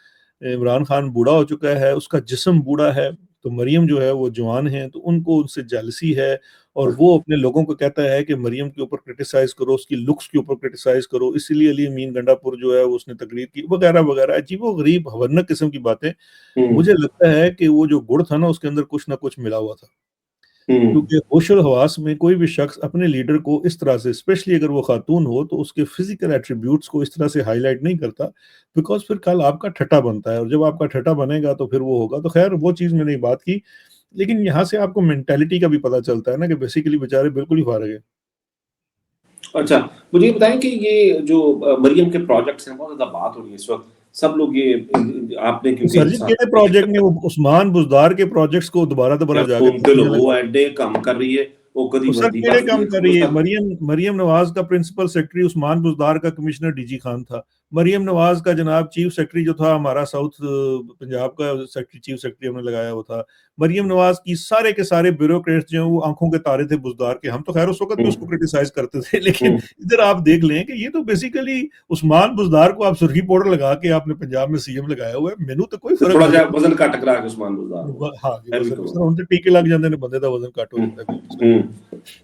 Speaker 7: इमरान खान बूढ़ा हो चुका है, उसका जिस्म बूढ़ा है, तो मरियम जो है वो जवान है, तो उनको उनसे जेलसी है, और वो अपने लोगों को कहता है कि मरियम के ऊपर क्रिटिसाइज़ करो, उसकी लुक्स के ऊपर क्रिटिसाइज़ करो, इसीलिए अली अमीन गंडापुर जो है वो उसने तकरीर की, वगैरह-वगैरह, अजीबो-गरीब हवन्नक किस्म की बातें।
Speaker 6: हुँ।
Speaker 7: मुझे लगता है कि वो जो गुड़ था ना, उसके अंदर कुछ ना कुछ मिला हुआ था। क्योंकि होशल हवास में कोई भी शख्स अपने लीडर को इस तरह से, स्पेशली अगर वो खातून हो, तो उसके फिजिकल एट्रीब्यूट्स को इस तरह से हाईलाइट नहीं करता, बिकॉज फिर कल आपका ठट्टा बनता है, और जब आपका ठट्टा बनेगा तो फिर वो होगा। तो खैर वो चीज़ मैंने बात की, लेकिन यहाँ से आपको मेंटेलिटी का भी पता चलता है ना कि बेसिकली बेचारे बिल्कुल ही फारग है।
Speaker 6: अच्छा, मुझे ये बताएं कि ये जो मरियम के प्रोजेक्ट्स हैं, बहुत ज्यादा बात हो रही है इस वक्त, सब लोग ये आपने क्योंकि
Speaker 7: सर्जित के प्रोजेक्ट ने, वो उस्मान बुजदार के प्रोजेक्ट्स को दोबारा जाके
Speaker 6: वो एडे काम कर रही है, वो कभी
Speaker 7: सर केड़े काम कर रही है। मरियम नवाज का प्रिंसिपल सेक्रेटरी उस्मान बुजदार का कमिश्नर डीजी खान था। मरियम नवाज का जनाब चीफ सेक्रेटरी जो था हमारा साउथ पंजाब का सेक्रेटरी, चीफ सेक्रेटरी हमने लगाया वो था। मरियम नवाज की सारे के सारे ब्यूरोक्रेट्स जो वो आंखों के तारे थे बुजदार के। हम तो खैर उस वक्त भी उसको क्रिटिसाइज करते थे, लेकिन इधर आप देख लें कि ये तो बेसिकली उस्मान बुजदार को आप सुर्खी पाउडर लगा के आपने पंजाब में सीएम लगाया हुआ है। मेनू तो कोई फर्क
Speaker 6: थोड़ा सा वजन का टकरा के उस्मान बुजदार,
Speaker 7: हां उनके टीके लग जाते हैं, बंदे का वजन घट हो जाता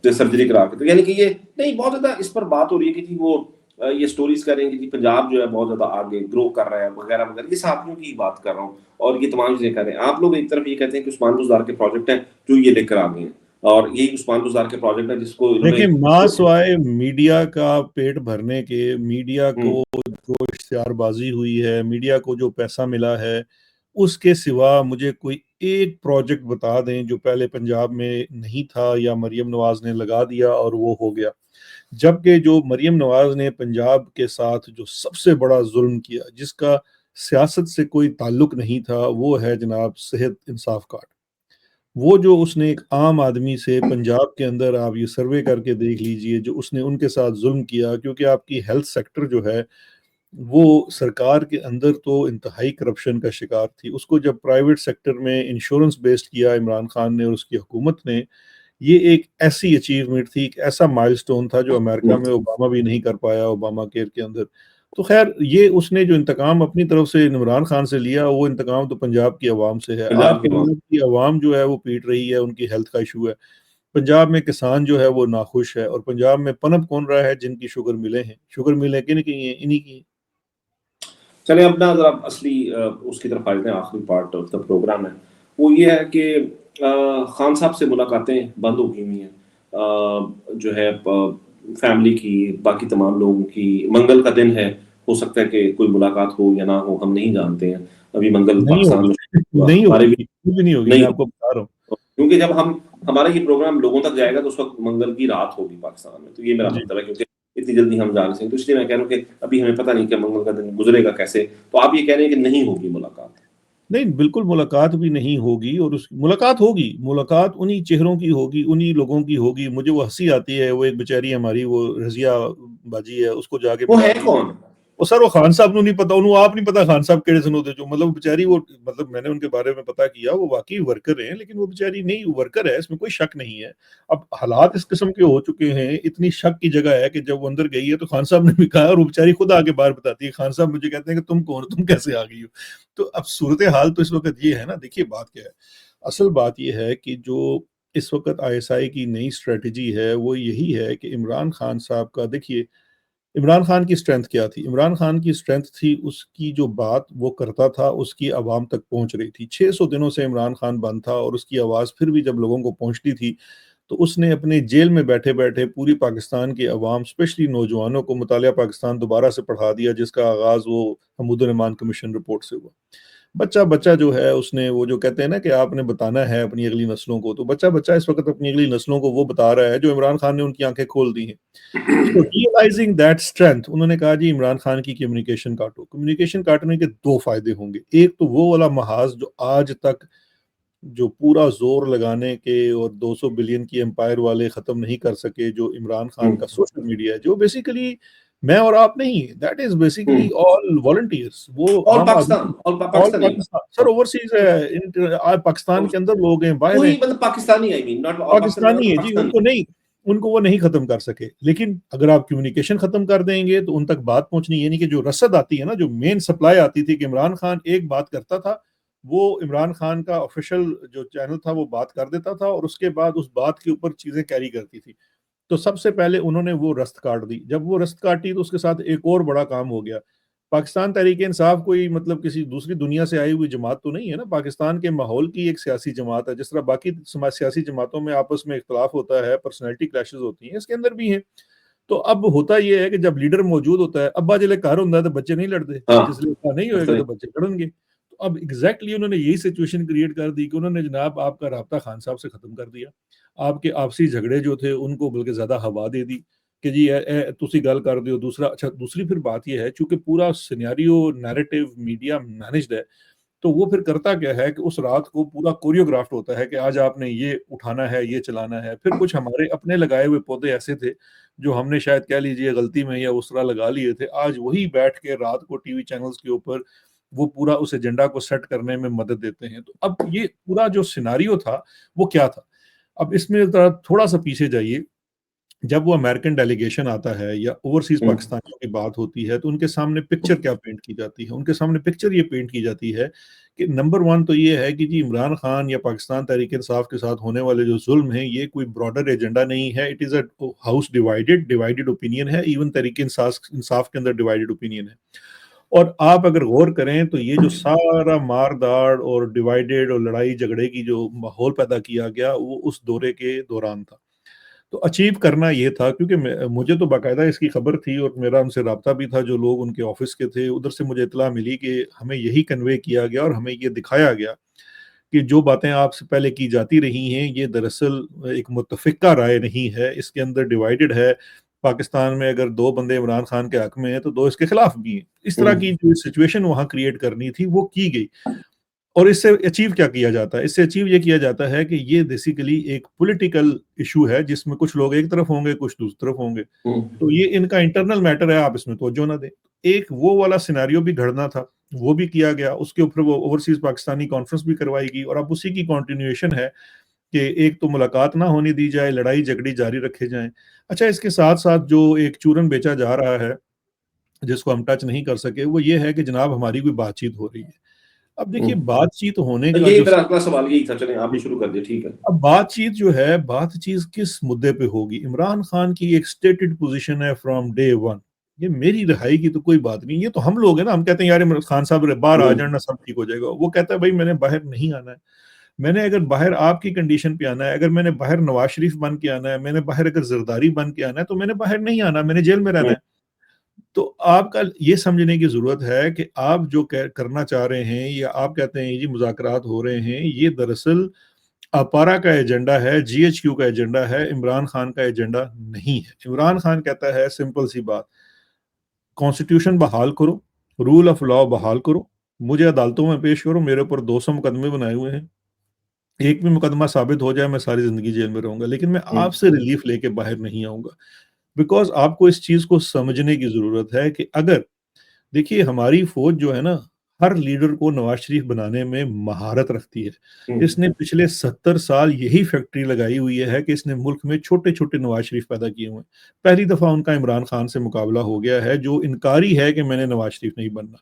Speaker 7: है
Speaker 6: सर्जरी करा के। तो यानी कि ये नहीं, बहुत ज्यादा इस पर बात हो रही है कि जी वो ये स्टोरीज कर रहे हैं कि जी पंजाब जो है बहुत ज्यादा आगे ग्रो कर रहा है वगैरह वगैरह। ये साथियों की बात कर रहा हूँ, और ये तमाम चीजें कर रहे हैं। आप लोग एक तरफ ये कहते हैं कि उस्मान बुजदार के प्रोजेक्ट हैं जो ये लेकर आ गए हैं, और यही उस्मान बुजदार के प्रोजेक्ट है जिसको
Speaker 7: देखिए मास वाए मीडिया का पेट भरने के, मीडिया को जो इश्तिहारबाजी हुई है, मीडिया को जो पैसा मिला है, उसके सिवा मुझे कोई एक प्रोजेक्ट बता दें जो पहले पंजाब में नहीं था या मरियम नवाज ने लगा दिया और वो हो गया। जबकि जो मरियम नवाज ने पंजाब के साथ जो सबसे बड़ा जुल्म किया, जिसका सियासत से कोई ताल्लुक नहीं था, वो है जनाब सेहत इंसाफ कार्ड। वो जो उसने एक आम आदमी से पंजाब के अंदर, आप ये सर्वे करके देख लीजिए, जो उसने उनके साथ जुल्म किया, क्योंकि आपकी हेल्थ सेक्टर जो है वो सरकार के अंदर तो इंतहाई करप्शन का शिकार थी। उसको जब प्राइवेट सेक्टर में इंश्योरेंस बेस्ड किया इमरान खान ने और उसकी हुकूमत ने, ये एक ऐसी अचीवमेंट थी, एक ऐसा माइलस्टोन था जो अमेरिका में ओबामा भी नहीं कर पाया, ओबामा केयर के अंदर। तो खैर ये उसने जो इंतकाम अपनी तरफ से इमरान खान से लिया, वो इंतकाम तो पंजाब की आवाम से है। आज पंजाब की आवाम जो है वो पीट रही है, उनकी हेल्थ का इशू है। पंजाब में किसान जो है वो नाखुश है, और पंजाब में पनप कौन रहा है? जिनकी शुगर मिले हैं। शुगर मिले किन की हैं? इन्हीं की।
Speaker 6: चले अपना जरा असली उसकी तरफ आते हैं। आखिरी पार्ट ऑफ द प्रोग्राम है वो ये है कि खान साहब से मुलाकातें बंद हो गई हुई हैं, जो है फैमिली की, बाकी तमाम लोगों की। मंगल का दिन है, हो सकता है कि कोई मुलाकात हो या ना हो, हम नहीं जानते हैं। अभी मंगल पाकिस्तान में
Speaker 7: नहीं होगी, मैं आपको बता रहा हूँ,
Speaker 6: क्योंकि जब हमारा ये प्रोग्राम लोगों तक जाएगा तो उस वक्त मंगल की रात होगी पाकिस्तान में। तो ये मेरा मतलब है, क्योंकि इतनी जल्दी हम जा नहीं सकते, तो इसलिए मैं कह रहा हूँ कि अभी हमें पता नहीं कि मंगल का दिन गुजरेगा कैसे। तो आप ये कह रहे हैं कि नहीं होगी मुलाकात?
Speaker 7: नहीं, बिल्कुल मुलाकात भी नहीं होगी, और उस मुलाकात होगी, मुलाकात उन्हीं चेहरों की होगी, उन्हीं लोगों की होगी। मुझे वो हंसी आती है, वो एक बेचारी हमारी वो रजिया बाजी है, उसको जाके
Speaker 6: वो है कौन?
Speaker 7: वो सर वो खान साहब को नहीं पता, उन्होंने आप नहीं पता खान साहब केड़े सुनो दे जो, मतलब बेचारी वो, मतलब मैंने उनके बारे में पता किया, वो वाकई वर्कर हैं, लेकिन वो बेचारी नहीं वर्कर है, इसमें कोई शक नहीं है। अब हालात इस किस्म के हो चुके हैं, इतनी शक की जगह है कि जब वो अंदर गई है तो खान साहब ने भी कहा, और वो बेचारी खुद आके बाहर बताती है। खान साहब मुझे कहते हैं कि तुम कौन, तुम कैसे आ गई हो? तो अब सूरत हाल तो इस वक्त ये है ना। देखिए बात क्या है, असल बात ये है कि जो इस वक्त ISI की नई स्ट्रेटजी है वो यही है कि इमरान खान साहब का, देखिए इमरान खान की स्ट्रेंथ क्या थी? इमरान खान की स्ट्रेंथ थी उसकी जो बात वो करता था उसकी आवाम तक पहुंच रही थी। 600 दिनों से इमरान खान बंद था, और उसकी आवाज़ फिर भी जब लोगों को पहुंचती थी तो उसने अपने जेल में बैठे बैठे पूरी पाकिस्तान की आवाम, स्पेशली नौजवानों को मुतालिया पाकिस्तान दोबारा से पढ़ा दिया, जिसका आगाज़ वो हमीदुर रहमान कमीशन रिपोर्ट से हुआ। बच्चा बच्चा जो है उसने, वो जो कहते हैं ना कि आपने बताना है अपनी अगली नस्लों को, तो बच्चा बच्चा इस वक्त अपनी अगली नस्लों को वो बता रहा है जो इमरान खान ने उनकी आंखें खोल दी हैं। तो रियलाइजिंग दैट स्ट्रेंथ, उन्होंने कहा जी इमरान खान की कम्युनिकेशन काटो। कम्युनिकेशन काटने के दो फायदे होंगे। एक तो वो वाला महाज जो आज तक जो पूरा जोर लगाने के और 200 बिलियन की एम्पायर वाले खत्म नहीं कर सके, जो इमरान खान का सोशल मीडिया है, जो बेसिकली मैं और आप नहीं, that is basically all volunteers, वो
Speaker 6: ऑल पाकिस्तान
Speaker 7: सर ओवरसीज है, पाकिस्तान के अंदर लोग हैं, बाहर हैं,
Speaker 6: मतलब Pakistani, I mean not
Speaker 7: Pakistani है जी, उनको वो नहीं खत्म कर सके। लेकिन अगर आप कम्युनिकेशन खत्म कर देंगे तो उन तक बात पहुंचनी, यानी कि जो रसद आती है ना, जो मेन सप्लाई आती थी कि इमरान खान एक बात करता था, वो इमरान खान का ऑफिशियल जो चैनल था वो बात कर देता था, और उसके बाद उस बात के ऊपर चीजें कैरी करती थी। तो सबसे पहले उन्होंने वो रस्त काट दी। जब वो रस्त काटी तो उसके साथ एक और बड़ा काम हो गया। पाकिस्तान तहरीक-ए-इंसाफ कोई मतलब किसी दूसरी दुनिया से आई हुई जमात तो नहीं है ना, पाकिस्तान के माहौल की एक सियासी जमात है। जिस तरह बाकी सियासी जमातों में आपस में इख्तलाफ होता है, पर्सनैलिटी क्लैशेस होती हैं, इसके अंदर भी हैं। तो अब होता ये है कि जब लीडर मौजूद होता है, अब्बा जिले घर होता है तो बच्चे नहीं लड़ते,
Speaker 6: हाँ।
Speaker 7: जिसलिए नहीं होएगा तो बच्चे लड़ेंगे। तो अब एग्जैक्टली उन्होंने यही सिचुएशन क्रिएट कर दी कि उन्होंने जनाब आपका राब्ता खान साहब से खत्म कर दिया। आपके आपसी झगड़े जो थे उनको बल्कि ज्यादा हवा दे दी कि जी तुसी गल कर दियो। दूसरा, अच्छा दूसरी फिर बात यह है, चूंकि पूरा सिनेरियो नैरेटिव मीडिया मैनेज्ड है, तो वो फिर करता क्या है कि उस रात को पूरा कोरियोग्राफ्ट होता है कि आज आपने ये उठाना है, ये चलाना है। फिर कुछ हमारे अपने लगाए हुए पौधे ऐसे थे जो हमने शायद कह लीजिए गलती में या उस तरह लगा लिए थे, आज वही बैठ के रात को टीवी चैनल्स के ऊपर वो पूरा उस एजेंडा को सेट करने में मदद देते हैं। तो अब ये पूरा जो सिनारियो था वो क्या था? अब इसमें थोड़ा सा पीछे जाइए। जब वो अमेरिकन डेलीगेशन आता है या ओवरसीज पाकिस्तानियों की बात होती है, तो उनके सामने पिक्चर क्या पेंट की जाती है? उनके सामने पिक्चर ये पेंट की जाती है कि नंबर 1 तो ये है कि जी इमरान खान या पाकिस्तान तहरीक-ए-इंसाफ के साथ होने वाले जो जुल्म हैं, ये कोई ब्रॉडर एजेंडा नहीं है। It is a house divided opinion है। इवन तहरीक-ए-इंसाफ के अंदर डिवाइडेड ओपिनियन है। और आप अगर गौर करें तो ये जो सारा मार-दाड़ और डिवाइडेड और लड़ाई-झगड़े की जो माहौल पैदा किया गया, वो उस दौरे के दौरान था। तो अचीव करना ये था, क्योंकि मुझे तो बाकायदा इसकी खबर थी और मेरा उनसे राब्ता भी था, जो लोग उनके ऑफिस के थे, उधर से मुझे इत्तला मिली कि हमें यही कन्वे किया गया और हमें ये दिखाया गया कि जो बातें आपसे पहले की जाती रही हैं, ये दरअसल एक मुत्तफ़िका राय नहीं है, इसके अंदर डिवाइडेड है। पाकिस्तान में अगर 2 बंदे इमरान खान के हक में हैं, तो 2 इसके खिलाफ भी हैं। इस तरह की जो सिचुएशन वहाँ क्रिएट करनी थी, वो की गई। और इससे अचीव क्या किया जाता है? इससे अचीव ये किया जाता है कि ये बेसिकली एक पॉलिटिकल इशू है, जिसमें कुछ लोग एक तरफ होंगे, कुछ दूसरी तरफ होंगे। तो ये इनका इंटरनल मैटर है, आप इसमें तवज्जो ना दें। एक वो वाला सिनेरियो भी घड़ना था, वो भी किया गया। उसके ऊपर वो ओवरसीज पाकिस्तानी कॉन्फ्रेंस भी करवाई गई और अब उसी की कंटिन्यूएशन है कि एक तो मुलाकात ना होने दी जाए, लड़ाई झगड़ी जारी रखे जाएं। अच्छा, इसके साथ साथ जो एक चूरन बेचा जा रहा है, जिसको हम टच नहीं कर सके, वो ये है कि जनाब हमारी कोई बातचीत हो रही है। अब देखिए, बातचीत होने का
Speaker 6: यही मेरा अगला सवाल यही था। चलें आप भी शुरू कर दिए, ठीक है।
Speaker 7: अब बातचीत जो है, बातचीत किस मुद्दे पे होगी? इमरान खान की एक स्टेटेड पोजीशन है फ्रॉम डे 1, ये मेरी रिहाई की तो कोई बात नहीं। ये तो हम लोग हैं ना, हम कहते हैं यार इमरान खान साहब बाहर आ जाना, सब ठीक हो जाएगा। वो कहता है भाई मैंने बाहर नहीं आना है, मैंने अगर बाहर आपकी कंडीशन पे आना है, अगर मैंने बाहर नवाज शरीफ बन के आना है, मैंने बाहर अगर जरदारी बन के आना है, तो मैंने बाहर नहीं आना, मैंने जेल में रहना है। तो आपका ये समझने की जरूरत है कि आप जो करना चाह रहे हैं, या आप कहते हैं जी मुज़ाकरात हो रहे हैं, ये दरअसल अपारा का एजेंडा है, जीएचक्यू का एजेंडा है, इमरान खान का एजेंडा नहीं है। इमरान खान कहता है सिंपल सी बात, कॉन्स्टिट्यूशन बहाल करो, रूल ऑफ लॉ बहाल करो, मुझे अदालतों में पेश करो। मेरे ऊपर 200 मुकदमे बनाए हुए हैं, एक भी मुकदमा साबित हो जाए मैं सारी जिंदगी जेल में रहूंगा, लेकिन मैं आपसे रिलीफ लेके बाहर नहीं आऊंगा। बिकॉज आपको इस चीज को समझने की जरूरत है कि अगर देखिए हमारी फौज जो है ना, हर लीडर को नवाज शरीफ बनाने में महारत रखती है। इसने पिछले 70 साल यही फैक्ट्री लगाई हुई है कि इसने मुल्क में छोटे छोटे नवाज शरीफ पैदा किए हुए हैं। पहली दफा उनका इमरान खान से मुकाबला हो गया है, जो इनकारी है कि मैंने नवाज शरीफ नहीं बनना।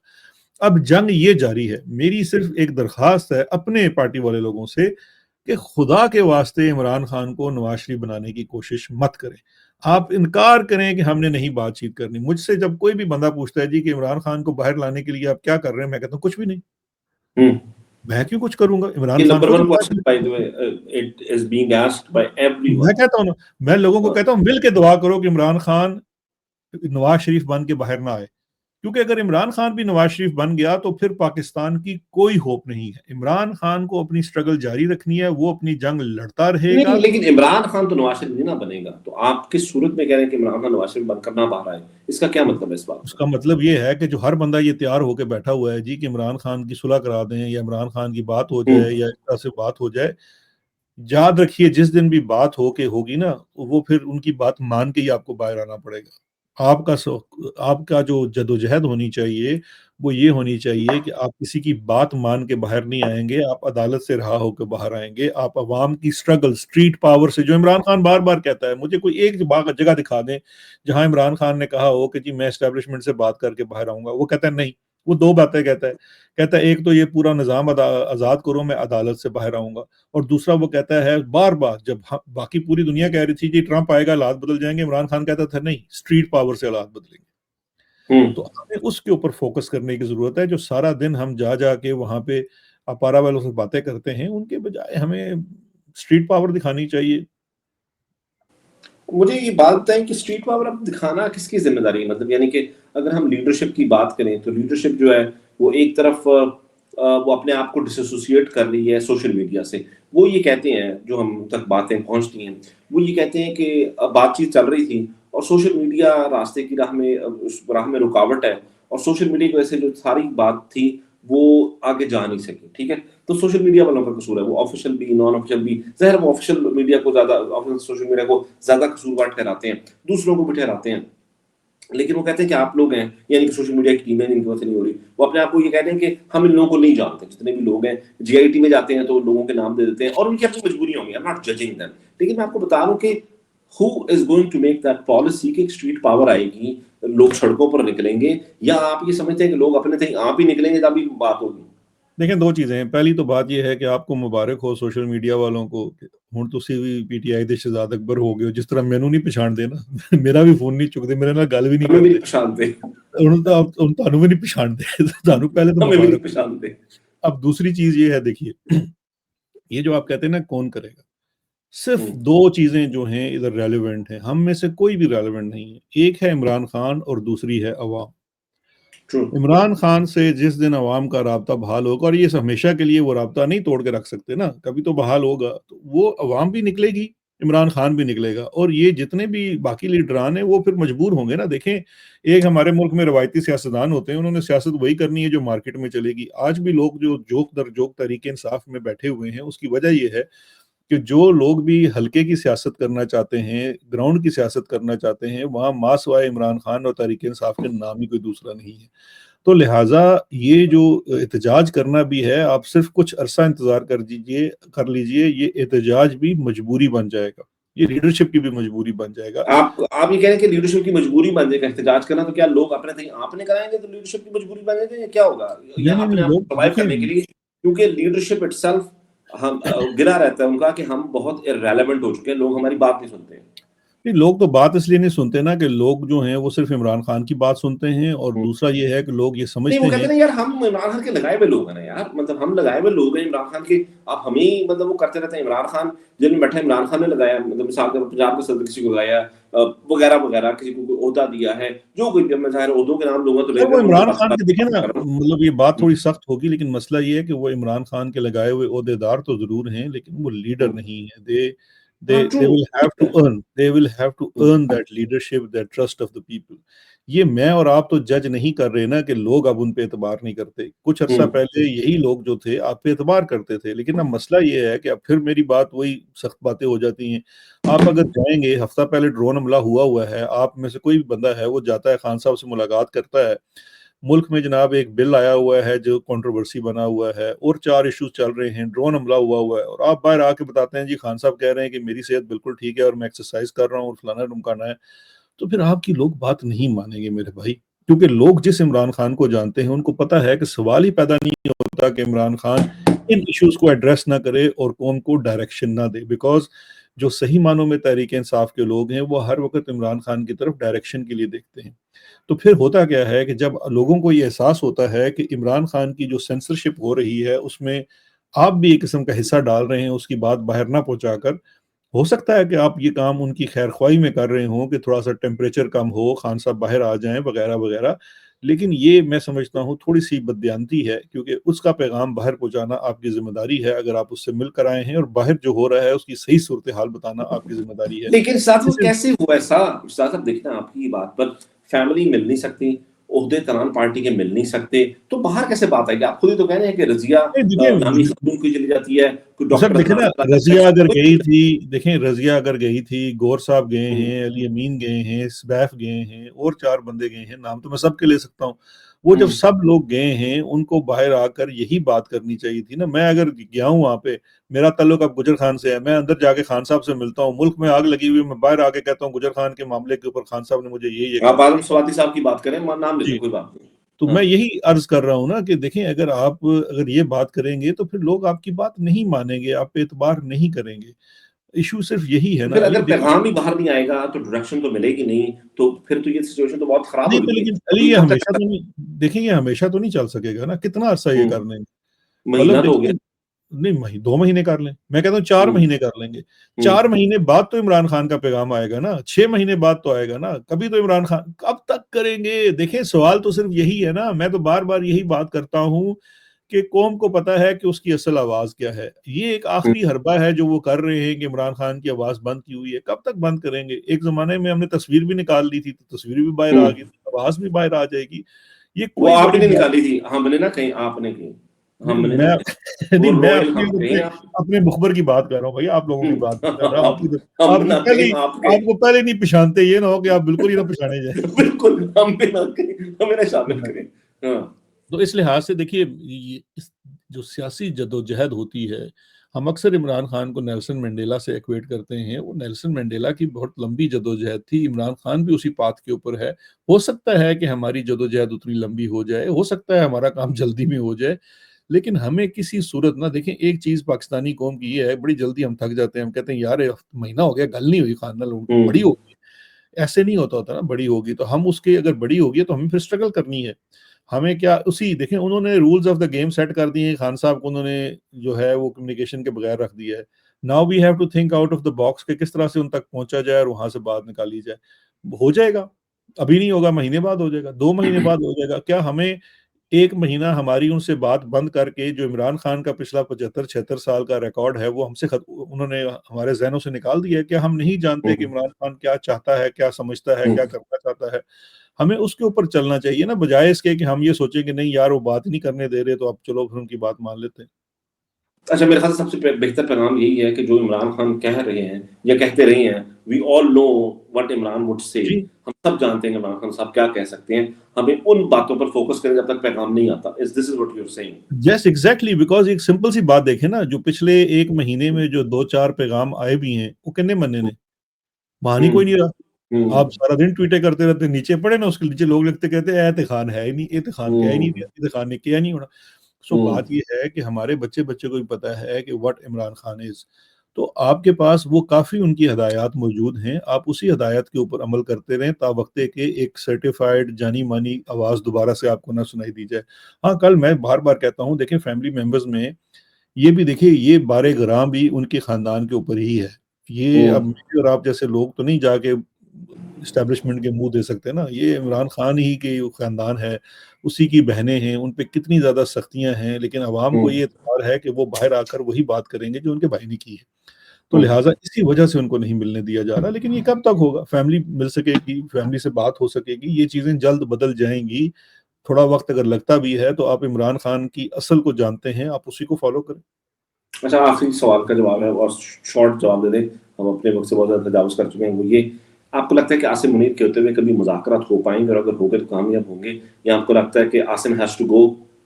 Speaker 7: अब जंग ये जारी है। मेरी सिर्फ एक दरखास्त है अपने पार्टी वाले लोगों से कि खुदा के वास्ते इमरान खान को नवाज शरीफ बनाने की कोशिश मत करें। आप इनकार करें कि हमने नहीं बातचीत करनी। मुझसे जब कोई भी बंदा पूछता है जी कि इमरान खान को बाहर लाने के लिए आप क्या कर रहे हैं, मैं कहता हूँ कुछ भी नहीं। मैं क्यों कुछ करूंगा? इमरान खान मैं कहता हूँ ना, मैं लोगों को कहता हूँ मिल के दुआ करो कि इमरान खान नवाज शरीफ बन के बाहर ना आए, क्योंकि अगर इमरान खान भी नवाज शरीफ बन गया तो फिर पाकिस्तान की कोई होप नहीं है। इमरान खान को अपनी स्ट्रगल जारी रखनी है, वो अपनी जंग लड़ता रहेगा।
Speaker 6: लेकिन इमरान खान तो नवाज शरीफ ना बनेगा, तो आप किस सूरत में कह रहे हैं कि इमरान खान नवाज शरीफ बनकर ना बाहर आए? इसका क्या मतलब है इस बात?
Speaker 7: उसका मतलब ये है कि जो हर बंदा ये तैयार होकर बैठा हुआ है जी कि इमरान खान की सुलह करा दें या इमरान खान की बात हो जाए या इस तरह से बात हो जाए, याद रखिए जिस दिन भी बात होगी ना, वो फिर उनकी बात मान के ही आपको बाहर आना पड़ेगा। आपका जो जदोजहद होनी चाहिए वो ये होनी चाहिए कि आप किसी की बात मान के बाहर नहीं आएंगे, आप अदालत से रहा होकर बाहर आएंगे। आप अवाम की स्ट्रगल, स्ट्रीट पावर से, जो इमरान खान बार बार कहता है, मुझे कोई एक जगह दिखा दें जहां इमरान खान ने कहा हो कि जी मैं एस्टेब्लिशमेंट से बात करके बाहर आऊंगा। वो कहता है नहीं, वो 2 बातें कहता है एक तो ये पूरा निज़ाम आज़ाद करो, मैं अदालत से बाहर आऊंगा, और दूसरा वो कहता है बार बार जब बाकी पूरी दुनिया कह रही थी जी ट्रंप आएगा हालात बदल जाएंगे, इमरान खान कहता था नहीं, स्ट्रीट पावर से हालात बदलेंगे। तो हमें उसके ऊपर फोकस करने की जरूरत है। जो सारा दिन हम जा के वहां पे अपारा वालों से बातें करते हैं, उनके बजाय हमें स्ट्रीट पावर दिखानी चाहिए।
Speaker 6: मुझे ये बात बताएं कि स्ट्रीट पावर अब दिखाना किसकी जिम्मेदारी है? मतलब यानी कि अगर हम लीडरशिप की बात करें तो लीडरशिप जो है वो एक तरफ वो अपने आप को डिसोसिएट कर रही है सोशल मीडिया से। वो ये कहते हैं, जो हम तक बातें पहुंचती हैं, वो ये कहते हैं कि बातचीत चल रही थी और सोशल मीडिया रास्ते की राह में, उस राह में रुकावट है, और सोशल मीडिया की वजह से जो सारी बात थी वो आगे जा नहीं सकी। ठीक है, तो सोशल मीडिया वालों का कसूर है, वो ऑफिशियल भी नॉन ऑफिशियल भी। ज़ाहिर वो ऑफिशियल मीडिया को ज्यादा, सोशल मीडिया को ज्यादा कसूरवार ठहराते हैं, दूसरों को भी ठहराते हैं। लेकिन वो कहते हैं कि आप लोग हैं, यानी कि सोशल मीडिया की टीमें जिनकी वजह से नहीं हो रही, वो अपने आप को ये कहते हैं कि हम इन लोगों को नहीं जानते। जितने भी लोग हैं जीआईटी में जाते हैं तो लोगों के नाम दे देते हैं और उनकी अपनी मजबूरी होंगी, I am not judging them. लेकिन मैं आपको बता दूं कि who is going to make that policy कि स्ट्रीट पावर आएगी, लोग सड़कों पर निकलेंगे, या आप ये समझते हैं कि लोग अपने थे आप ही निकलेंगे तभी बात होगी?
Speaker 7: देखें, दो चीजें हैं। पहली तो बात यह है कि आपको मुबारक हो सोशल मीडिया वालों को, हुण तुसी भी पीटीआई दे शहजाद अकबर हो गए हो, जिस तरह मैनू नहीं पछाण देना मेरा भी फोन नहीं चुकते, मेरे नाल गल भी नहीं
Speaker 6: हमें भी
Speaker 7: करते,
Speaker 6: नहीं पहचानते,
Speaker 7: हुण तो आप तुहानू भी नहीं पछाणदे तुहानू पहले तो
Speaker 6: हमें भी नहीं
Speaker 7: मुबारक।
Speaker 6: पहचानते।
Speaker 7: अब दूसरी चीज ये है, देखिए ये जो आप कहते हैं ना कौन करेगा, सिर्फ
Speaker 6: हम्म,
Speaker 7: दो चीजें जो हैं इधर रेलेवेंट हैं, हम में से कोई भी रेलेवेंट नहीं है। एक है इमरान खान और दूसरी है अवाम।
Speaker 6: true,
Speaker 7: इमरान खान से जिस दिन अवाम का राब्ता बहाल होगा, और ये हमेशा के लिए वो राब्ता नहीं तोड़ के रख सकते ना, कभी तो बहाल होगा, तो वो अवाम भी निकलेगी, इमरान खान भी निकलेगा, और ये जितने भी बाकी लीडरान हैं वो फिर मजबूर होंगे ना। देखें, एक हमारे मुल्क में रवायती सियासतदान होते हैं, उन्होंने सियासत वही करनी है जो मार्केट में चलेगी। आज भी लोग जो जोक दर जोक तरीके इंसाफ में बैठे हुए हैं, उसकी वजह यह है कि जो लोग भी हल्के की सियासत करना चाहते हैं, ग्राउंड की सियासत करना चाहते हैं, वहाँ मासवाए इमरान खान और तहरीक इंसाफ के नाम ही कोई दूसरा नहीं है। तो लिहाजा ये जो एहतजाज करना भी है, आप सिर्फ कुछ अरसा इंतजार कर लीजिए, ये एहतजाज भी मजबूरी बन जाएगा, ये लीडरशिप की भी मजबूूरी बन जाएगा।
Speaker 6: आप ये कह रहे हैं कि लीडरशिप की मजबूरी बन जाएगा एहतजाज करना, तो क्या लोग अपने थे आपने कराएंगे तो लीडरशिप की मजबूरी बन जाएगी, या क्या होगा? या
Speaker 7: नहीं
Speaker 6: अपने आप
Speaker 7: लोग
Speaker 6: सर्वाइव करने के लिए, क्योंकि लीडरशिप इटसेल्फ हम गिरा रहता है उनका कि हम बहुत इररेलेवेंट हो चुके हैं, लोग हमारी बात नहीं सुनते हैं।
Speaker 7: नहीं, लोग तो बात इसलिए नहीं सुनते ना कि लोग जो हैं वो सिर्फ इमरान खान की बात सुनते हैं, और दूसरा ये है कि लोग ये
Speaker 6: नहीं,
Speaker 7: समझते
Speaker 6: वो कहते
Speaker 7: हैं
Speaker 6: हैं यार हम इमरान खान के लगाए हुए लोग हैं ना यार, मतलब हम लगाए हुए लोग हैं इमरान खान के, आप हमें मतलब वो करते रहते हैं। इमरान खान जेल में बैठा, इमरान खान ने लगाया, मतलब मिसाल के पंजाब के सदर किसी को लगाया, वगैरह वगैरह, किसी को ओहदा दिया है, जो कोई भी, मैं जाहिर ओहदों के नाम लूंगा तो
Speaker 7: वो इमरान खान के, देखें ना,
Speaker 6: कर रहा हूं।
Speaker 7: मतलब ये बात थोड़ी सख्त होगी, लेकिन मसला ये है कि वो इमरान खान के लगाए हुए ओहदेदार तो जरूर हैं, लेकिन वो लीडर नहीं है। they will have to earn that leadership, that trust of the people. ये मैं और आप तो जज नहीं कर रहे ना कि लोग अब उन पे एतबार नहीं करते। कुछ अर्सा पहले यही लोग जो थे आप पे एतबार करते थे, लेकिन अब मसला ये है कि अब फिर मेरी बात वही सख्त बातें हो जाती हैं। आप अगर जाएंगे, हफ्ता पहले ड्रोन हमला हुआ है, आप में से कोई भी बंदा है वो जाता है, खान साहब से मुलाकात करता है, मुल्क में जनाब एक बिल आया हुआ है जो कंट्रोवर्सी बना हुआ है, और 4 इश्यूज चल रहे हैं, ड्रोन हमला हुआ है, और आप बाहर आके बताते हैं जी खान साहब कह रहे हैं कि मेरी सेहत बिल्कुल ठीक है और मैं एक्सरसाइज कर रहा हूँ और फलाना ढुमकाना है, तो फिर आपकी लोग बात नहीं मानेंगे मेरे भाई। क्योंकि लोग जिस इमरान खान को जानते हैं उनको पता है कि सवाल ही पैदा नहीं होता कि इमरान खान इन इश्यूज को एड्रेस ना करे और कौम को डायरेक्शन ना दे। बिकॉज जो सही मानों में तहरीक इंसाफ के लोग हैं वो हर वक्त इमरान खान की तरफ डायरेक्शन के लिए देखते हैं। तो फिर होता क्या है कि जब लोगों को ये एहसास होता है कि इमरान खान की जो सेंसरशिप हो रही है उसमें आप भी एक किस्म का हिस्सा डाल रहे हैं, उसकी बात बाहर ना पहुंचाकर, हो सकता है कि आप ये काम उनकी खैर ख्वाही में कर रहे हो कि थोड़ा सा टेम्परेचर कम हो, खान साहब बाहर आ जाएं वगैरह वगैरह, लेकिन ये मैं समझता हूँ थोड़ी सी बददियानती है, क्योंकि उसका पैगाम बाहर पहुंचाना आपकी जिम्मेदारी है अगर आप उससे मिलकर आए हैं, और बाहर जो हो रहा है उसकी सही सूरत हाल बताना आपकी जिम्मेदारी है।
Speaker 6: लेकिन साथ में कैसे हुआ ऐसा? साहब देखना, आपकी बात पर फैमिली मिल नहीं सकती, ओहदे तरान पार्टी के मिल नहीं सकते, तो बाहर कैसे बात आएगी? आप खुद ही तो कह रहे हैं कि रजिया नामी खातून की चली जाती है,
Speaker 7: देखें ना, रजिया अगर गई थी, देखें रजिया अगर गई थी, गौर साहब गए हैं, अली अमीन गए हैं, सबैफ गए हैं, और 4 बंदे गए हैं, नाम तो मैं सबके ले सकता हूँ। वो जब सब लोग गए हैं उनको बाहर आकर यही बात करनी चाहिए थी ना। मैं अगर गया हूँ वहां पे, मेरा ताल्लुक अब गुजर खान से है, मैं अंदर जाके खान साहब से मिलता हूँ, मुल्क में आग लगी हुई, मैं बाहर आके कहता हूँ गुजर खान के मामले के ऊपर खान साहब ने मुझे ये
Speaker 6: आप आलम स्वाति साहब की बात करें, नाम ले, कोई बात नहीं।
Speaker 7: तो मैं यही अर्ज कर रहा हूँ ना कि देखें, अगर ये बात करेंगे तो फिर लोग आपकी बात नहीं मानेंगे, आप पे एतबार नहीं करेंगे। इशू सिर्फ यही है ना।
Speaker 6: फिर अगर
Speaker 7: देखिए,
Speaker 6: पैगाम ही बाहर नहीं आएगा तो डायरेक्शन तो मिलेगी नहीं, तो फिर तो ये सिचुएशन तो बहुत खराब
Speaker 7: नहीं
Speaker 6: हो
Speaker 7: तो
Speaker 6: रही है।
Speaker 7: लेकिन अली ये हमेशा तो नहीं, देखिए ये हमेशा तो नहीं चल सकेगा ना, कितना अर्सा ये कर लेंगे।
Speaker 6: महीना
Speaker 7: मतलब
Speaker 6: तो हो गया।
Speaker 7: देखिए, नहीं 2 महीने कर लें, मैं कहता हूँ 4 महीने कर लेंगे। 4 महीने बाद तो इमरान खान का पैगाम आएगा ना, 6 महीने बाद तो आएगा ना, कभी तो इमरान खान कब तक करेंगे। देखिए सवाल तो सिर्फ यही है ना, मैं तो बार बार यही बात करता हूँ कि कौम को पता है कि उसकी असल आवाज क्या है। ये एक आखिरी हरबा है जो वो कर रहे हैं कि इमरान खान की आवाज बंद की हुई है, कब तक बंद करेंगे। एक जमाने में हमने तस्वीर भी निकाल ली थी, तो तस्वीर भी बाहर आ गई, आवाज भी बाहर आ जाएगी। ये
Speaker 6: वो
Speaker 7: कोई
Speaker 6: आपने
Speaker 7: बड़ी
Speaker 6: निकाली थी, हमने ना कहीं, आपने कहीं, हमने
Speaker 7: मैं
Speaker 6: ना
Speaker 7: नहीं,
Speaker 6: वो
Speaker 7: मैं
Speaker 6: रॉयल
Speaker 7: अपने
Speaker 6: हम कहीं आप
Speaker 7: अपने मुखबर की बात कर रहा हूँ भैया, आप लोगों की बात नहीं कर रहा।
Speaker 6: हम हम ना कहीं आपके
Speaker 7: आपको पहले नहीं पहचानते, ये ना हो कि आप बिल्कुल ही ना पहचाने जाए।
Speaker 6: बिल्कुल हम भी ना कहीं, हमें ना शामिल करें। हाँ
Speaker 7: तो इस लिहाज से देखिए, जो सियासी जदोजहद होती है, हम अक्सर इमरान खान को नेल्सन मंडेला से इक्वेट करते हैं। वो नेल्सन मंडेला की बहुत लंबी जदोजहद थी, इमरान खान भी उसी पाथ के ऊपर है। हो सकता है कि हमारी जदोजहद उतनी लंबी हो जाए, हो सकता है हमारा काम जल्दी में हो जाए, लेकिन हमें किसी सूरत ना, देखें एक चीज पाकिस्तानी कौम की ये है, बड़ी जल्दी हम थक जाते हैं। हम कहते हैं यार महीना हो गया, गल नहीं हुई खान नाल, बड़ी होगी। ऐसे नहीं होता ना, बड़ी होगी तो हम उसके, अगर बड़ी होगी तो हमें फिर स्ट्रगल करनी है। हमें क्या, उसी देखें उन्होंने rules of the game set कर दिए हैं, खान साहब को उन्होंने जो है वो कम्युनिकेशन के बगैर रख दिया है। Now we have to think out of the box के किस तरह से उन तक पहुंचा जाए और वहां से बात निकाली जाए। हो जाएगा, अभी नहीं होगा, महीने बाद हो जाएगा, 2 महीने बाद हो जाएगा। क्या हमें 1 महीना हमारी उनसे बात बंद करके, जो इमरान खान का पिछला 75-76 साल का रिकॉर्ड है वो हमसे उन्होंने हमारे जहनों से निकाल दिया है? क्या हम नहीं जानते कि इमरान खान क्या चाहता है, क्या समझता है, क्या करना चाहता है? हमें उसके ऊपर चलना चाहिए ना, बजाय इसके कि हम ये सोचें कि नहीं यार वो बात ही नहीं करने दे रहे, तो अब चलो फिर उनकी बात मान लेते हैं।
Speaker 6: अच्छा, मेरे ख्याल से सबसे बेहतर पैगाम यही है कि जो इमरान खान कह रहे हैं या कहते रहे हैं, we all know what Imran would say.
Speaker 7: जी।
Speaker 6: हम सब जानते हैं इमरान खान साहब क्या कह सकते हैं, हमें उन बातों पर फोकस करें जब तक पैगाम नहीं आता। This is what you are saying.
Speaker 7: Yes exactly, because एक सिंपल सी बात देखें ना, जो पिछले 1 महीने में जो 2-4 पैगाम आए भी हैं, वो कितने मन्ने ने, मान ही कोई नहीं रहा। आप सारा दिन ट्वीटें करते रहते, नीचे पड़े ना, उसके नीचे लोग लिखते कहते हैं एते खान है ही नहीं, एते खान कह ही नहीं दिया, एते खान ने किया नहीं होना। सो बात ये है कि हमारे बच्चे को भी पता है कि व्हाट इमरान खान इज। तो आपके पास वो काफ़ी उनकी हदायत मौजूद हैं, आप उसी हदायत के ऊपर अमल करते रहें तावक्ते के एक सर्टिफाइड जानी मानी आवाज़ दोबारा से आपको ना सुनाई दी जाए। हाँ, कल मैं बार-बार कहता हूँ, देखें फैमिली मेंबर्स में ये भी देखिए, ये बारे-ग़रां भी उनके ख़ानदान के ऊपर ही है। ये अब मुझे और आप जैसे लोग तो नहीं जाके एस्टेब्लिशमेंट के मुँह दे सकते ना, ये इमरान खान ही के ख़ानदान है, उसी की बहनें हैं, उन पे कितनी ज़्यादा सख्तियाँ हैं, लेकिन अवाम को ये एतबार है कि वो बाहर आकर वही बात करेंगे जो उनके भाई ने की है। तो लिहाज़ा इसी वजह से उनको नहीं मिलने दिया जा रहा, लेकिन ये कब तक होगा? फैमिली मिल सकेगी, फैमिली से बात हो सकेगी, ये चीज़ें जल्द बदल जाएँगी। थोड़ा वक़्त अगर लगता भी है तो आप इमरान खान की असल को जानते हैं, आप उसी को फ़ॉलो करें।
Speaker 6: अच्छा, आखिरी सवाल का जवाब है और शॉर्ट जवाब दे दें, हम अपने वक्त से बहुत ज़्यादा तजावुज़ कर चुके हैं। वो ये, आपको लगता है कि आसिम मुनीर के होते हुए कभी मुज़ाकरात हो पाएंगे, और अगर हो गए तो कामयाब होंगे, या आपको लगता है कि Asim has to go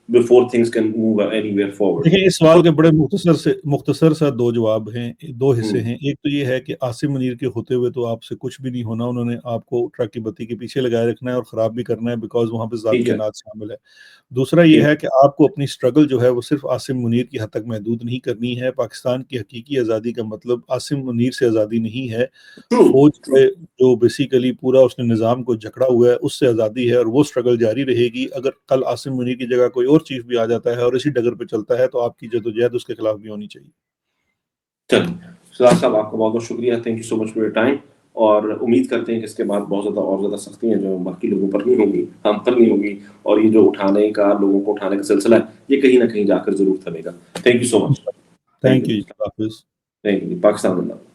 Speaker 6: before things can move anywhere forward?
Speaker 7: देखिए, इस सवाल के बड़े मुख्तसर सा 2 जवाब हैं, 2 हिस्से हैं। एक तो ये है कि आसिम मुनीर के होते हुए तो आपसे कुछ भी नहीं होना, उन्होंने आपको ट्रक की बत्ती के पीछे लगाए रखना है और ख़राब भी करना है, बिकॉज़ वहाँ पे ज़ाती अनाज शामिल है। दूसरा ये है कि आपको अपनी स्ट्रगल जो है वो सिर्फ आसिम मुनीर की हद तक महदूद नहीं करनी है। पाकिस्तान की हकीकी आज़ादी का मतलब आसिम मुनीर से आज़ादी नहीं है, फौज से जो बेसिकली पूरा उसने निज़ाम को जकड़ा हुआ है, उससे आज़ादी है, और वो स्ट्रगल जारी रहेगी। अगर कल आसिम मुनीर की जगह कोई और चीफ भी आ जाता है और इसी डगर पे चलता है, तो आपकी जदोजहद उसके खिलाफ भी होनी चाहिए।
Speaker 6: चलिए, सिराज साहब, आपका बहुत बहुत शुक्रिया, thank you so much for your time, और उम्मीद करते हैं कि इसके बाद बहुत ज़्यादा और ज़्यादा सख्तियाँ जो बाकी लोगों पर नहीं होंगी, हम पर नहीं होंगी, और ये जो उठाने का, लोगों को उठाने का सिलसिला है, ये कहीं ना कहीं जाकर जरूर थमेगा। Thank you so much.
Speaker 7: Thank you.
Speaker 6: Thank you. Pakistan जिंदाबाद।